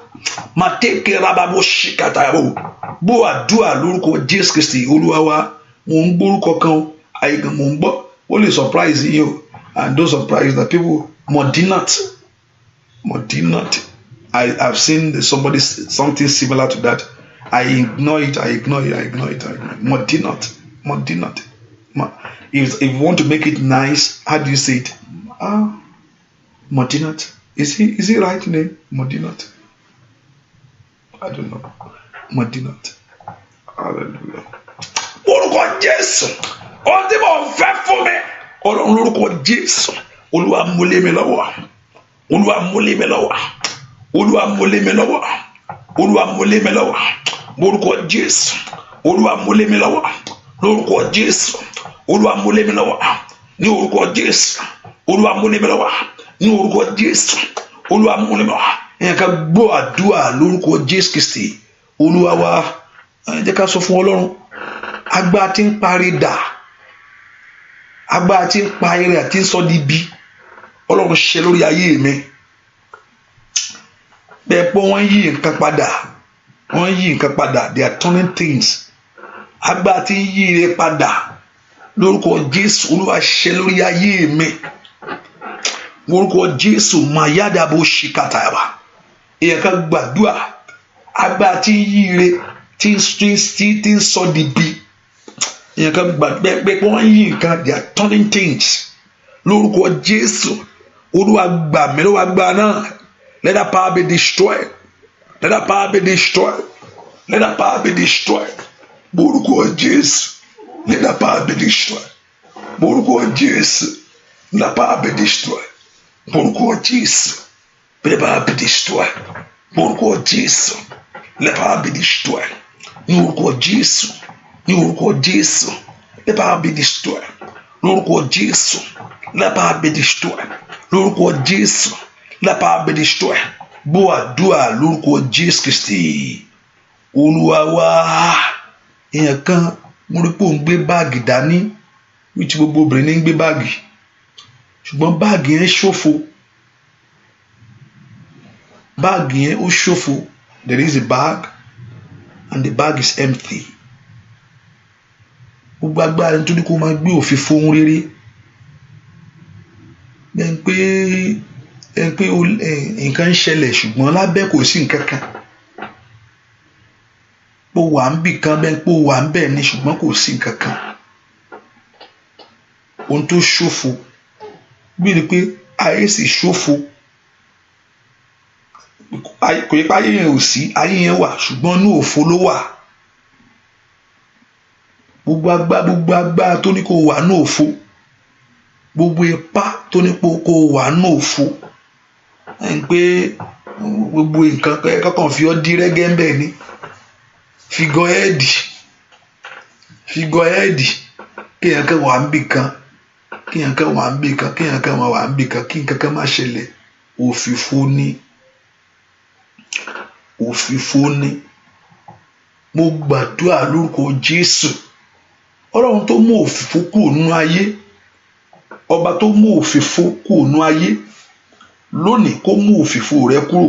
Mateke rababo shikatayabo. Bo àdúà lórúkọ Jésù Kristi Olúwa wa. Mo ń gbórúkọ kan àìgàn mo ń gbọ́. Ó lè surprise you, and those surprise that people Modinat. I've seen something similar to that. I ignore it. Modinat. If you want to make it nice, how do you say it? Modinat. Is he right name? Modinat. I don't know. Modinat. Hallelujah. Orúkọ Jésù. Ohun tí mo fẹ́ fún mi. Ọlọ́run lórúkọ Jésù. Olúwa mú lé mi lọ́wọ́. Olúwa mú lé mi lọ́wọ́. Olúwa mú lé mi lọ́wọ́. Olúwa mú lé mi lọ́wọ́. Lórúkọ Jésù. Olúwa mú lé mi lọ́wọ́. Lórúkọ Jésù. Olúwa mú lé mi lọ́wọ́. Ní orúkọ Jésù. Olúwa mú lé mi lọ́wọ́. Ní orúkọ Jésù. Olúwa mú lé mi lọ́wọ́. Ẹ ká gbọ́ àdúà lórúkọ Jésù Kristi Olúwa wa. Ẹ jẹ́ ká sọ fún Ọlọ́run. Agbára tí ń parí dà. Agbára tí ń pa ire àti ń sọ di ibi. Ọlọ́run ṣe lórí ayé mi. Bẹ́ẹ̀ pé wọ́n yí nǹkan padà. They are turning things. Agbára tí ń yí ire padà. Lórúkọ Jésù Olúwa ṣe lórí ayé mi. Lórúkọ Jésù mayadabo shikatayaba. Èèyàn kan gbàdúrà. Agbára tí ń yí ire tí ń sọ di ibi. Èèyàn kan gbàdúrà pé wọ́n yí nǹkan. They are turning things. Lórúkọ Jésù Olúwa gbà mí lọ́wọ́ agbára náà. Let that power be destroyed. Let that power be destroyed. Let that power be destroyed. Lórúkọ Jésù. Let that power be destroyed. Morúkọ Jésù. Let power be destroyed. Morúkọ Jésù. Let power be destroyed. Morúkọ Jésù. Let power be destroyed. Ní orúkọ Jésù. Ní orúkọ Jésù. Let power be destroyed. Lórúkọ Jésù. Let power be destroyed. Lórúkọ Jésù. Let power be destroyed. Gbọ́ àdúrà lórúkọ Jésù Kristi. Olúwa wa. Èèyàn kan mo rí pé ó ń gbé báàgì dání. Wíṣí gbogbo obìnrin ní ń gbé báàgì. Ṣùgbọ́n báàgì yẹn ṣófo. Báàgì yẹn ó ṣófo. There is a bag and the bag is empty. Gbogbo agbára tó ní kó máa gbé òfìfo ohun rere. Bẹ́ẹ̀ pé nǹkan ń ṣẹlẹ̀ ṣùgbọ́n lábẹ́ kò sí nǹkan kan. Pé wà ń bì kan bẹ́ẹ̀ pé wà ń bẹ̀ ni ṣùgbọ́n kò sí nǹkan kan. Ohun tó ṣófo. Bí ni pé ayé sì ṣófo. Kò yẹ pé ayé yẹn ò sí, ayé yẹn wà ṣùgbọ́n inú òfo ló wà. Gbogbo agbára tó ní kó wà ní òfo. Gbogbo ipá tó ní kó wà ní òfo. Ẹn pé gbogbo nǹkan kankan fi ọ́ dí rẹ́gẹ́ ń bẹ̀ ni. Figure head. Kéèyàn kan wà ń bì kan. Kéèyàn kan wà ń bì kan. Kéèyàn kan wà ń bì kan. Kí nǹkan kan má ṣẹlẹ̀. Òfìfo ni. Òfìfo ni. Mo gbàdúrà lórúkọ Jésù. Ọlọ́run tó mú òfìfo kúrò nínú ayé. Ọba tó mú òfìfo kúrò nínú ayé. Lónìí kó mú òfìfo rẹ kúrò.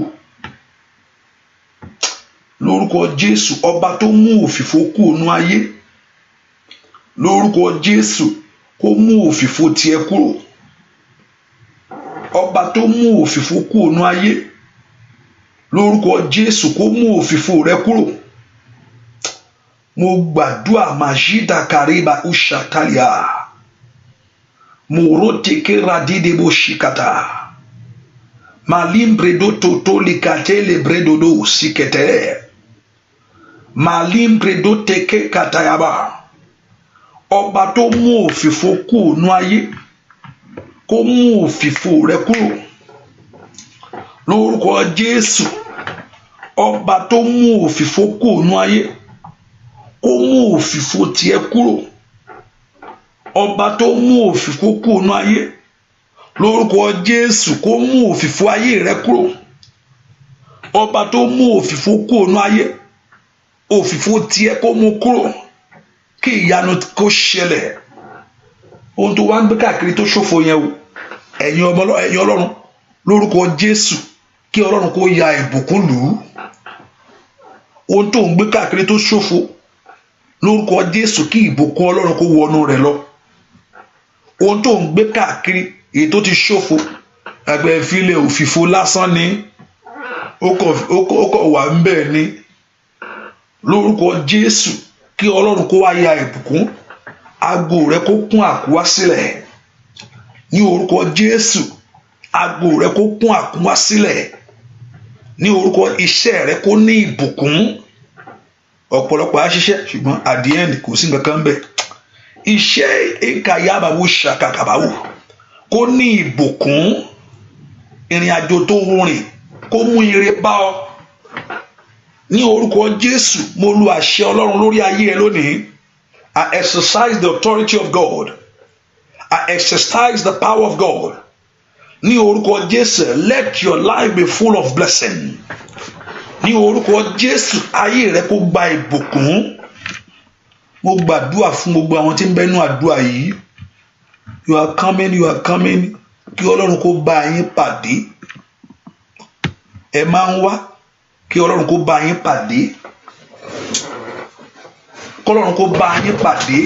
Lórúkọ Jésù. Ọba tó mú òfìfo kúrò nínú ayé. Lórúkọ Jésù. Kó mú òfìfo tiẹ̀ kúrò. Ọba tó mú òfìfo kúrò nínú ayé. Lórúkọ Jésù. Kó mú òfìfo rẹ kúrò. Mo gbàdúrà Majida Kariba Ushatalia. Moroteke radide boshikata. Malim bredo totoli katele bredo do sikete. Malim bredo teke katayaba. Ọba tó mú òfìfo kúrò nínú ayé. Kó mú òfìfo rẹ kúrò. Lórúkọ Jésù. Ọba tó mú òfìfo kúrò nínú ayé. Kó mú òfìfo tiẹ̀ kúrò. Ọba tó mú òfìfo kúrò nínú ayé. Lórúkọ Jésù. Kó mú òfìfo ayé rẹ kúrò. Ọba tó mú òfìfo kúrò nínú ayé. Òfìfo tiẹ̀ kó mú kúrò. Kí ìyanu kó ṣẹlẹ̀. Ohun tó wá ń gbé káàkiri tó ṣòfò yẹn o. Ẹ̀yin Ọlọ́run lórúkọ Jésù. Kí Ọlọ́run kó ya ìbùkún lù ú. Ohun tó ń gbé káàkiri tó ṣòfò. Lórúkọ Jésù kí ìbùkún Ọlọ́run kó wọnú rẹ̀ lọ. Ohun tó ń gbé káàkiri èyí tó ti ṣòfò. Ẹgbẹ́ ìfilẹ̀ òfìfo lásán ni. Ó kọ̀ wà ń bẹ̀ ni. Lórúkọ Jésù kí Ọlọ́run kó wá ya ìbùkún. Ago rẹ kó kún àkúwá sílẹ̀. Ní orúkọ Jésù. Ago rẹ kó kún àkúwá sílẹ̀. Ní orúkọ iṣẹ́ rẹ kó ní ìbùkún. Ọ̀pọ̀lọpọ̀ á ṣiṣẹ́ ṣùgbọ́n at the end kò sí nǹkan kan bẹ́ẹ̀. Iṣẹ́ ìkàyàbàwò ṣàkàkàbàwò kó ní ìbùkún. Ìrìn àjò tó rìn kó mú ire bá ọ. Ní orúkọ Jésù mo lu àṣẹ Ọlọ́run lórí ayé ẹ lónìí. I exercise the authority of God. I exercise the power of God. Ní orúkọ Jésù, let your life be full of blessing. Ní orúkọ Jésù, ayé rẹ kó gba ìbùkún. Mo gbàdúrà fún gbogbo àwọn tí ń bẹ nínú àdúrà yìí. You are coming. Kí Ọlọ́run kó bá yín pàdé. Ẹ máa ń wá. Kí Ọlọ́run kó bá yín pàdé. Kí Ọlọ́run kó bá yín pàdé.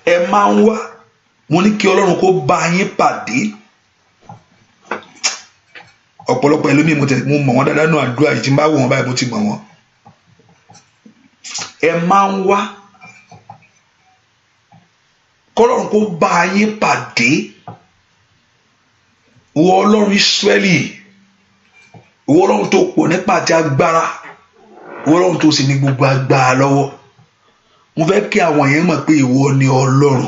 Ẹ máa ń wá. Mo ní kí Ọlọ́run kó bá yín pàdé. Ọ̀pọ̀lọpọ̀ ẹlòmíì mo mọ̀ wọ́n dáadáa nínú àdúrà yìí tí n bá wò wọ́n báyìí mo ti mọ̀ wọ́n. Ẹ máa ń wá. Kí Ọlọ́run kó bá yín pàdé. Ìwọ Ọlọ́run Ísírẹ́lì. Ìwọ Ọlọ́run tó pọ̀ nípa àti agbára. Ìwọ Ọlọ́run tó sì ní gbogbo agbára lọ́wọ́. Mo fẹ́ kí àwọn yẹn mọ̀ pé ìwọ ni Ọlọ́run.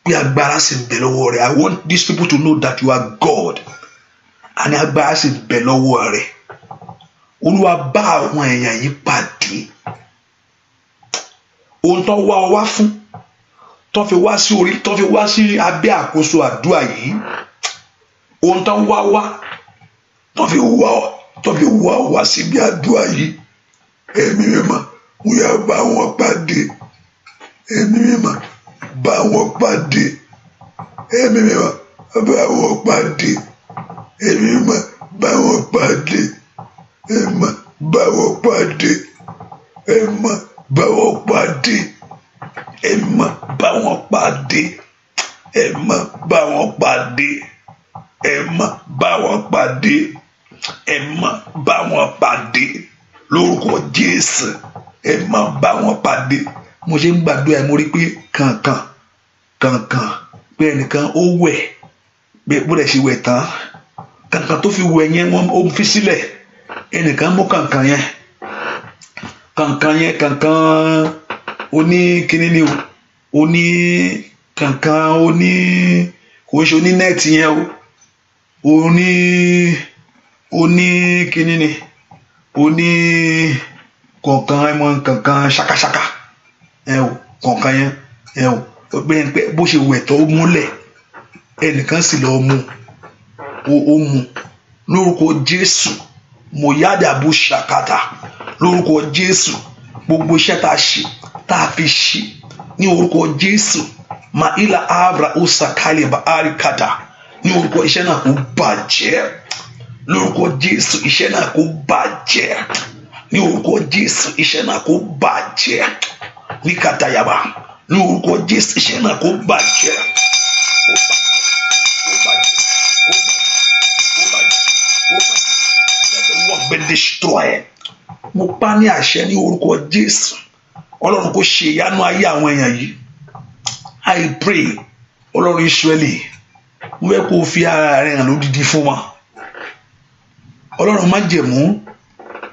pé agbára sì ń bẹ lọ́wọ́ rẹ̀. I want these people to know that you are God. Àní agbára sì ń bẹ lọ́wọ́ rẹ̀. Olúwa bá àwọn èèyàn yìí pàdé. Ohun tó wá ọ wá fún, tó fi wá sí orí, tó fi wá sí abẹ́ àkóso àdúrà yìí. Ohun tó wá tó fi wá ọ wá síbi àdúrà yìí. Ẹ̀mí mímọ́, mo yà bá wọn pàdé. Ẹ̀mí mímọ́, bá wọn pàdé. Ẹ̀mí mímọ́, bá wọn pàdé. Ẹ̀mí mímọ́, bá wọn pàdé. Ẹ̀mí mímọ́, bá wọn pàdé. Ẹ̀mí mímọ́, bá wọn pàdé. Ẹ̀mí mímọ́, bá wọn pàdé. Ẹ̀mí mímọ́, bá wọn pàdé. Ẹ̀mí mímọ́, bá wọn pàdé. Ẹ̀mí mímọ́, bá wọn pàdé. Lórúkọ Jésù, ẹ̀mí mímọ́, bá wọn pàdé. Mo ṣe ń gbàdúrà ẹ̀ mo rí pé kankan pé ẹnìkan ó wẹ̀ bó dẹ̀ ṣe wẹ̀ tán kankan tó fi wẹ̀ yẹn wọ́n ó fi sílẹ̀. Ẹnìkan mú kankan yẹn oní kíní ni o, oní kankan oní kò ń ṣe oní nẹ́ẹ̀tì yẹn o, oní kíní ni oní kankan ẹmọ kankan ṣakaṣaka kankan yẹn bó ṣe wẹ̀ tó múlẹ̀ ẹnìkan sì lọ mú ó mú. Lórúkọ Jésù mòyádàbò ṣàkàtà. Lórúkọ Jésù gbogbo iṣẹ́ tá a fi ṣe ní orúkọ Jésù maila abra osakale baarikata ní orúkọ iṣẹ́ náà kó bàjẹ́. Lórúkọ Jésù iṣẹ́ náà kó bàjẹ́. Ní orúkọ Jésù iṣẹ́ náà kó bàjẹ́. Ní kàtàyàbá ní orúkọ Jésù iṣẹ́ náà kó bàjẹ́. Let the work be destroyed. Mo pa ní àṣẹ ní orúkọ Jésù. Ọlọ́run kó ṣe ìyanu ayé àwọn èèyàn yìí. I pray Ọlọ́run Ísírẹ́lì mo fẹ́ kó o fi ara rẹ̀ hàn lódìdí fún wa. Ọlọ́run májẹ̀mú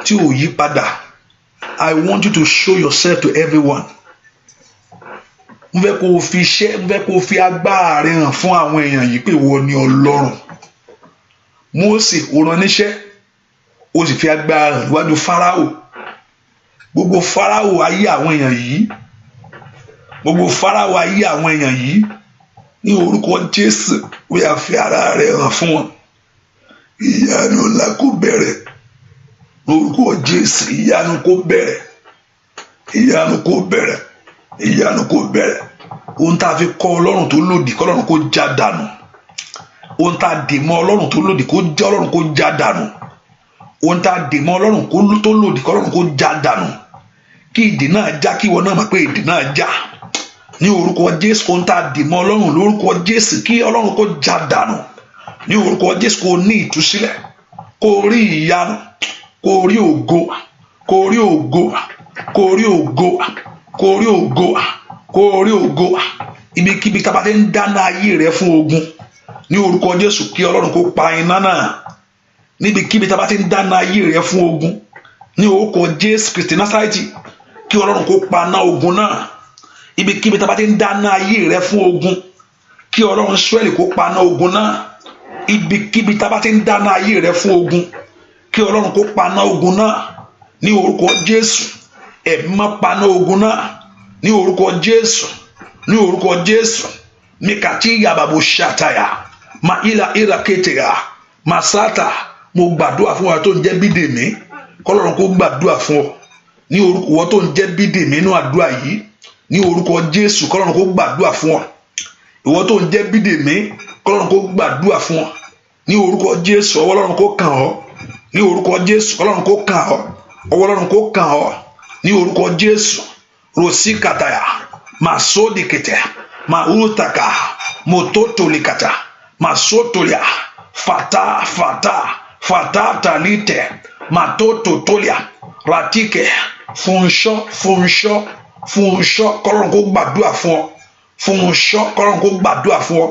tí ò yí padà. I want you to show yourself to everyone. Mo fẹ́ kó o fi agbára rẹ̀ hàn fún àwọn èèyàn yìí pé ìwọ ni Ọlọ́run. Mósè ó rán níṣẹ́ ó sì fi agbára hàn níwájú Fáráò. Gbogbo Fáráò ayé àwọn èèyàn yìí. Gbogbo Fáráò ayé àwọn èèyàn yìí. Ní orúkọ Jésù ó yá fi ara rẹ̀ hàn fún wọn. Ìyanu ńlá kó bẹ̀rẹ̀. Lórúkọ Jésù ìyanu kó bẹ̀rẹ̀. Ìyanu kó bẹ̀rẹ̀. Ìyanu kó bẹ̀rẹ̀. Ohun tá a fi kọ́ Ọlọ́run tó lòdì kọ́ Ọlọ́run kó já dànù. Ohun tá a dè mọ́ Ọlọ́run tó lòdì kó já Ọlọ́run kó já dànù. Ohun tá a dè mọ́ Ọlọ́run tó lòdì kọ́ Ọlọ́run kó já dànù. Kí ìdè náà já kí ìwọ náà mọ̀ pé ìdè náà já. Ní orúkọ Jésù ohun tá a dè mọ́ Ọlọ́run lórúkọ Jésù kí Ọlọ́run kó já dànù. Ní orúkọ Jésù kó ní ìtúsílẹ̀. Kó rí ìyanu. Kó rí ògo. Kó rí ògo. Kó rí ògo. Kó rí ògo. Kó rí ògo. Ibikíbi tá a bá ti ń dáná ayé rẹ fún ogun. Ní orúkọ Jésù kí Ọlọ́run kó pa iná náà. Níbikíbi tá a bá ti ń dáná ayé rẹ fún ogun. Ní orúkọ Jésù Kristi Násárẹ́tì kí Ọlọ́run kó pa iná ogun náà. Ibikíbi tá a bá ti ń dáná ayé rẹ fún ogun. Kí Ọlọ́run Ísírẹ́lì kó pa iná ogun náà. Ibikíbi tá a bá ti ń dáná ayé rẹ fún ogun. Kí Ọlọ́run kó pa iná ogun náà. Ní orúkọ Jésù ẹ̀mí máa pa iná ogun náà. Ní orúkọ Jésù. Ní orúkọ Jésù. Mikati yababo shataya. Ma ila keteya. Masata. Mo gbàdúrà fún wa tó ń jẹ́ Bídèmí. Kọ́lọ́run kó gbàdúrà fún ọ. Ní orúkọ wa tó ń jẹ́ Bídèmí nínú àdúrà yìí. Ní orúkọ Jésù kọ́lọ́run kó gbàdúrà fún ọ. Ìwọ tó ń jẹ́ Bídèmí kọ́lọ́run kó gbàdúrà fún ọ. Ní orúkọ Jésù ọwọ́ Ọlọ́run kó kàn ọ́. Ní orúkọ Jésù Ọlọ́run kó kàn ọ́. Ọwọ́ Ọlọ́run kó kàn ọ́. Ní orúkọ Jésù rosi kataya masodi kete mautaka mototolikata masotolia fata talite matototolia ratike funṣọ kọ́lọ́run kó gbàdúrà fún ọ funṣọ kọ́lọ́run kó gbàdúrà fún ọ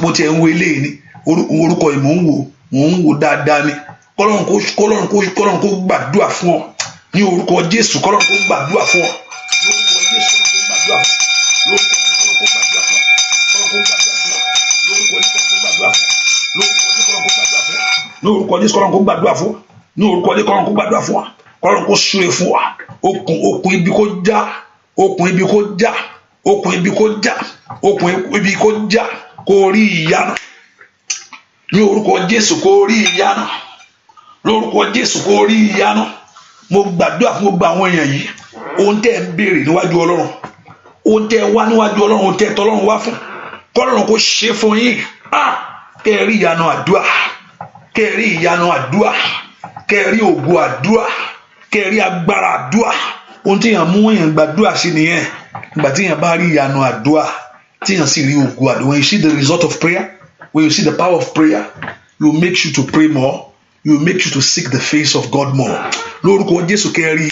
mo ti ẹ̀ ń wo eléyìí ni orúkọ yìí mò ń wò dáadáa ni kọ́lọ́run kó gbàdúrà fún ọ ní orúkọ Jésù kọ́lọ́run kó gbàdúrà fún ọ lórúkọ Jésù kọ́lọ́run kó gbàdúrà fún ọ lórúkọ Jésù kọ́lọ́run kó gbàdúrà fún ọ ní orúkọ Jésù kọ́lọ́run kó gbàdúrà fún wa ní orúkọ Jésù kọ́lọ́run kó gbàdúrà fún wa kọ́lọ́run kó súre fún wa okùn ibi kó já okùn ibi kó já okùn ibi kó já okùn ibi kó já kó rí ìyanu ní orúkọ Jésù kó rí ìyanu lórúkọ Jésù kó rí ìyanu. Mo gbàdúrà fún gbogbo àwọn èèyàn yìí ohun tẹ́ ń béèrè níwájú Ọlọ́run ohun tẹ́ wá níwájú Ọlọ́run ohun tẹ́ tọ́lọ́run wá fún kọ́lọ́run kó ṣe fún yín kẹ́ ẹ rí ìyanu àdúrà kẹ́ ẹ rí ìyanu àdúrà kẹ́ ẹ rí ògo àdúrà kẹ́ ẹ rí agbára àdúrà ohun tí èèyàn mú èèyàn gbàdúrà sí nìyẹn ìgbà tí èèyàn bá rí ìyanu àdúrà tí èèyàn sì rí ògo àdúrà. When you see the result of prayer, when you see the power of prayer, you make you to pray more, you make you to seek the face of God more. Lórúkọ Jésù kẹ́ ẹ rí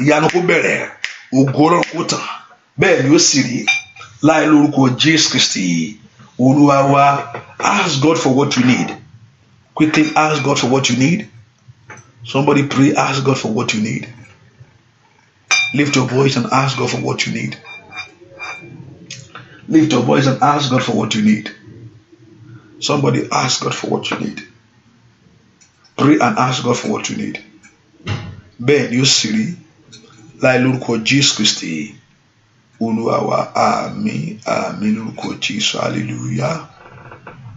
ìyanu kó bẹ̀rẹ̀ ògo Ọlọ́run kó tàn bẹ́ẹ̀ ni ó sì rí láì lórúkọ Jésù Kristi Olúwa wa. Ask God for what you need. Quickly ask God for what you need. Somebody pray, ask God for what you need. Lift your voice and ask God for what you need. Lift your voice and ask God for what you need. Somebody ask God for what you need. Pray and ask God for what you need. Bẹ́ẹ̀ ni ó sì rí láì lórúkọ Jésù Kristi Olúwa wa. Àmín àmín lórúkọ Jésù. Hallelujah.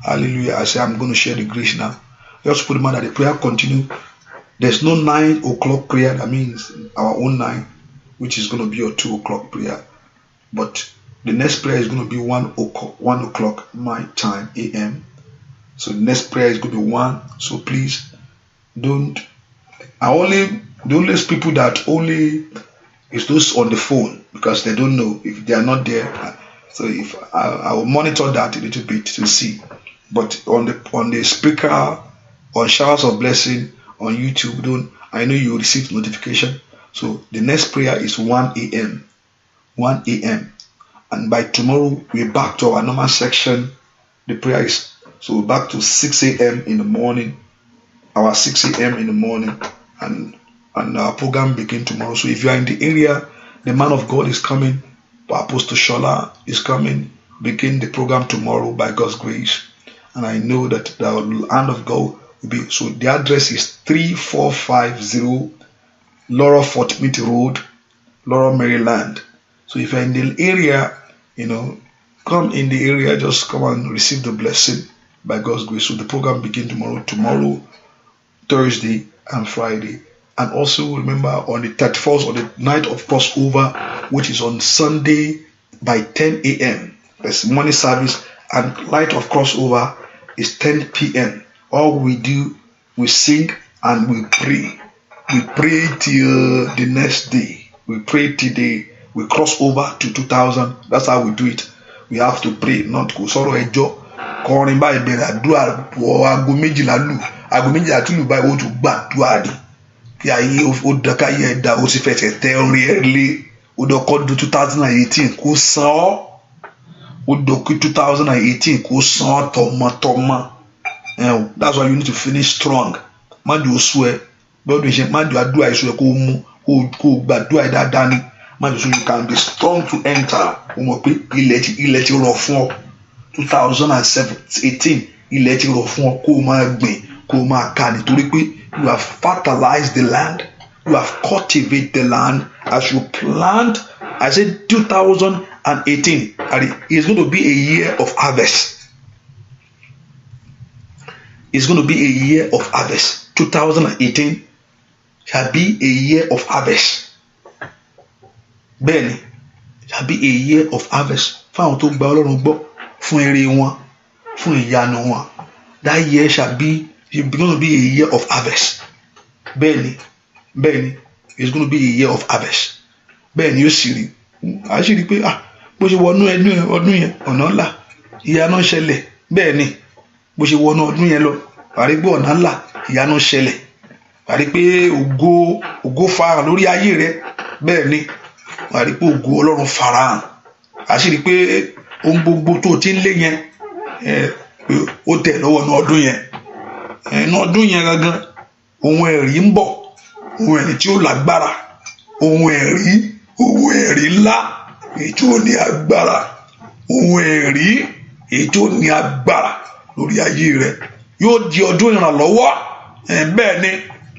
Hallelujah. I say I'm going to share the grace now. Just put in mind that the prayer continue. There's no 9 o'clock prayer. That means our own 9, which is going to be your 2 o'clock prayer. But the next prayer is going to be 1 o'clock my time AM. So the next prayer is going to be 1. So please don't. The only people that only is those on the phone because they don't know if they are not there. So if I will monitor that a little bit to see. But on the speaker, on Showers of Blessing, on YouTube, I know you will receive notification. So the next prayer is 1 a.m. 1 a.m. And by tomorrow we're back to our normal section. The prayer is so back to 6 a.m. in the morning. Our 6 a.m. in the morning, and our program begin tomorrow. So if you are in the area, the man of God is coming. Apostle Shola is coming. Begin the program tomorrow by God's grace. And I know that the hand of God will be. So the address is 3450 Laurel Fort Meade Road, Laurel, Maryland. So if you're in the area, come in the area, just come and receive the blessing by God's grace. So the program begin tomorrow, Thursday and Friday. And also remember on the 31st, on the night of crossover, which is on Sunday by 10 a.m. There's morning service, and night of crossover is 10 p.m. All we do, we sing and we pray. We pray till the next day. We pray till we cross over to 2000. That's how we do it. We have to pray, not go sorrow ejo. Kọrin báyìí bẹ̀rẹ̀ àdúrà wọ aago méjìlá lù aago méjìlá tún lù báyìí ó tún gbàdúrà ni kí ayé ó dọ́ka yẹ ẹ̀dá ó sì fẹsẹ̀ tẹ orin ẹ̀ lé ó dọ́kọ́ du 2018 kó san ọ́ ó dọ́kọ́ 2018 kó san ọ́ tọmọtọmọ. That's why you need to finish strong. Má di oṣù ẹ gbọ́dọ̀ ṣe má di àdúrà ìṣù ẹ kó mú kó gbàdúrà ẹ dáadáa ni má di oṣù you can be strong to enter. Ó mọ̀ pé ilẹ̀ ti rọ̀ fún ọ. 2018 ilẹ̀ ti rọ̀ fún ọ kó o máa gbìn kó o máa ká nítorí pé you have fertilized the land, you have cultivated the land as you plant. I said 2018 is going to be a year of harvest. It's going to be a year of harvest. 2018 shall be a year of harvest. Bẹ́ẹ̀ni, shall be a year of harvest. Fáwọn tó gba Ọlọ́run gbọ́ fún ire wọn, fún ìyanu wọn. That year shall be going to be a year of harvest. Bẹ́ẹ̀ni, it's going to be a year of harvest. Bẹ́ẹ̀ni ó sì rí. A sì rí pé bó ṣe wọnú ọdún yẹn ọ̀nà ńlá ìyanu ṣẹlẹ̀. Bẹ́ẹ̀ni bó ṣe wọnú ọdún yẹn lọ wàá rí pé ọ̀nà ńlá ìyanu ṣẹlẹ̀. Wàá rí pé ògo farahàn lórí ayé rẹ. Bẹ́ẹ̀ni wàá rí pé ògo Ọlọ́run farahàn. A sì rí pé ohun gbogbo tó ti ń lé yẹn ó tẹ̀ lọ́wọ́ ní ọdún yẹn. Ní ọdún yẹn gangan ohun ẹ̀rí ń bọ̀, ohun ẹ̀rí tí ó lágbára, ohun ẹ̀rí ńlá èyí tí ó ní agbára, ohun ẹ̀rí èyí tí ó ní agbára lórí ayé rẹ. yóò di ọdún ìrànlọ́wọ́ bẹ́ẹ̀ ni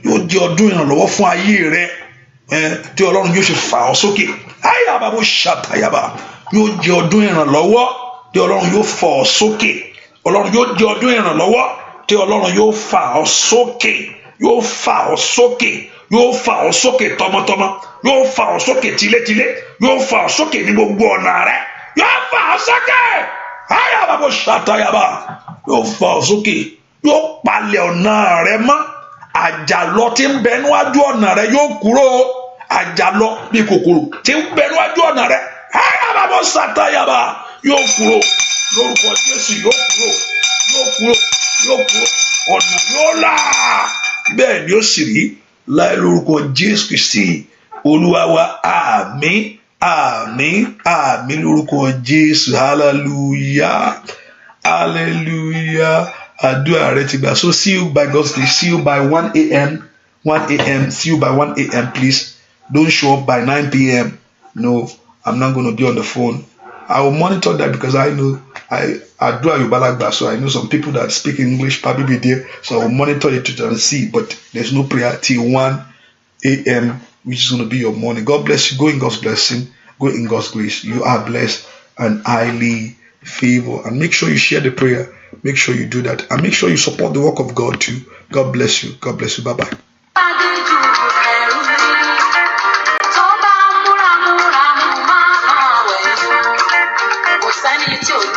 yóò di ọdún ìrànlọ́wọ́ fún ayé rẹ tí Ọlọ́run yóò ṣe fà ọ́ sókè ayaba bó ṣàtàyàbá yóò di ọdún ìrànlọ́wọ́ tí Ọlọ́run yóò fà ọ́ sókè Ọlọ́run yóò di ọdún ìrànlọ́wọ́ tí Ọlọ́run yóò fà ọ́ sókè yóò fà ọ́ sókè yóò fà ọ́ sókè tọmọtọmọ yóò fà ọ́ sókè tilétilé yóò fà ọ́ sókè ní gbogbo ọ̀nà rẹ yóò fà ọ́ sókè ayaba bó ṣàtàyàbá yóò fà ọ́ sókè yóò palẹ̀ ọ̀nà rẹ mọ́ àjàlọ tí ń bẹ níwájú ọ̀nà rẹ yóò kúrò àjàlọ bí kòkòrò tí ń bẹ níwájú ọ̀nà rẹ ayaba bó ṣàtàyàbá yóò kúrò lórúkọ Jésù yóò kúrò ọ̀nà yóò là bẹ́ẹ̀ ni ó sì rí láì lórúkọ Jésù Kristi Olúwa wa àmín àmín àmín lórúkọ Jésù hallelujah hallelujah àdúrà rẹ ti gbà. So see you by God's grace, see you by 1 a.m. See you by 1 a.m. please. Don't show up by 9 p.m. No, I'm not going to be on the phone. I will monitor that because I know àdúrà Yorùbá lágbà, so I know some people that speak English probably be there, so I will monitor it to see, but there's no prayer till 1 a.m. which is going to be your morning. God bless you. Go in God's blessing. Go in God's grace. You are blessed and highly favored. And make sure you share the prayer. Make sure you do that. And make sure you support the work of God too. God bless you. God bless you. Bye-bye. Sorry.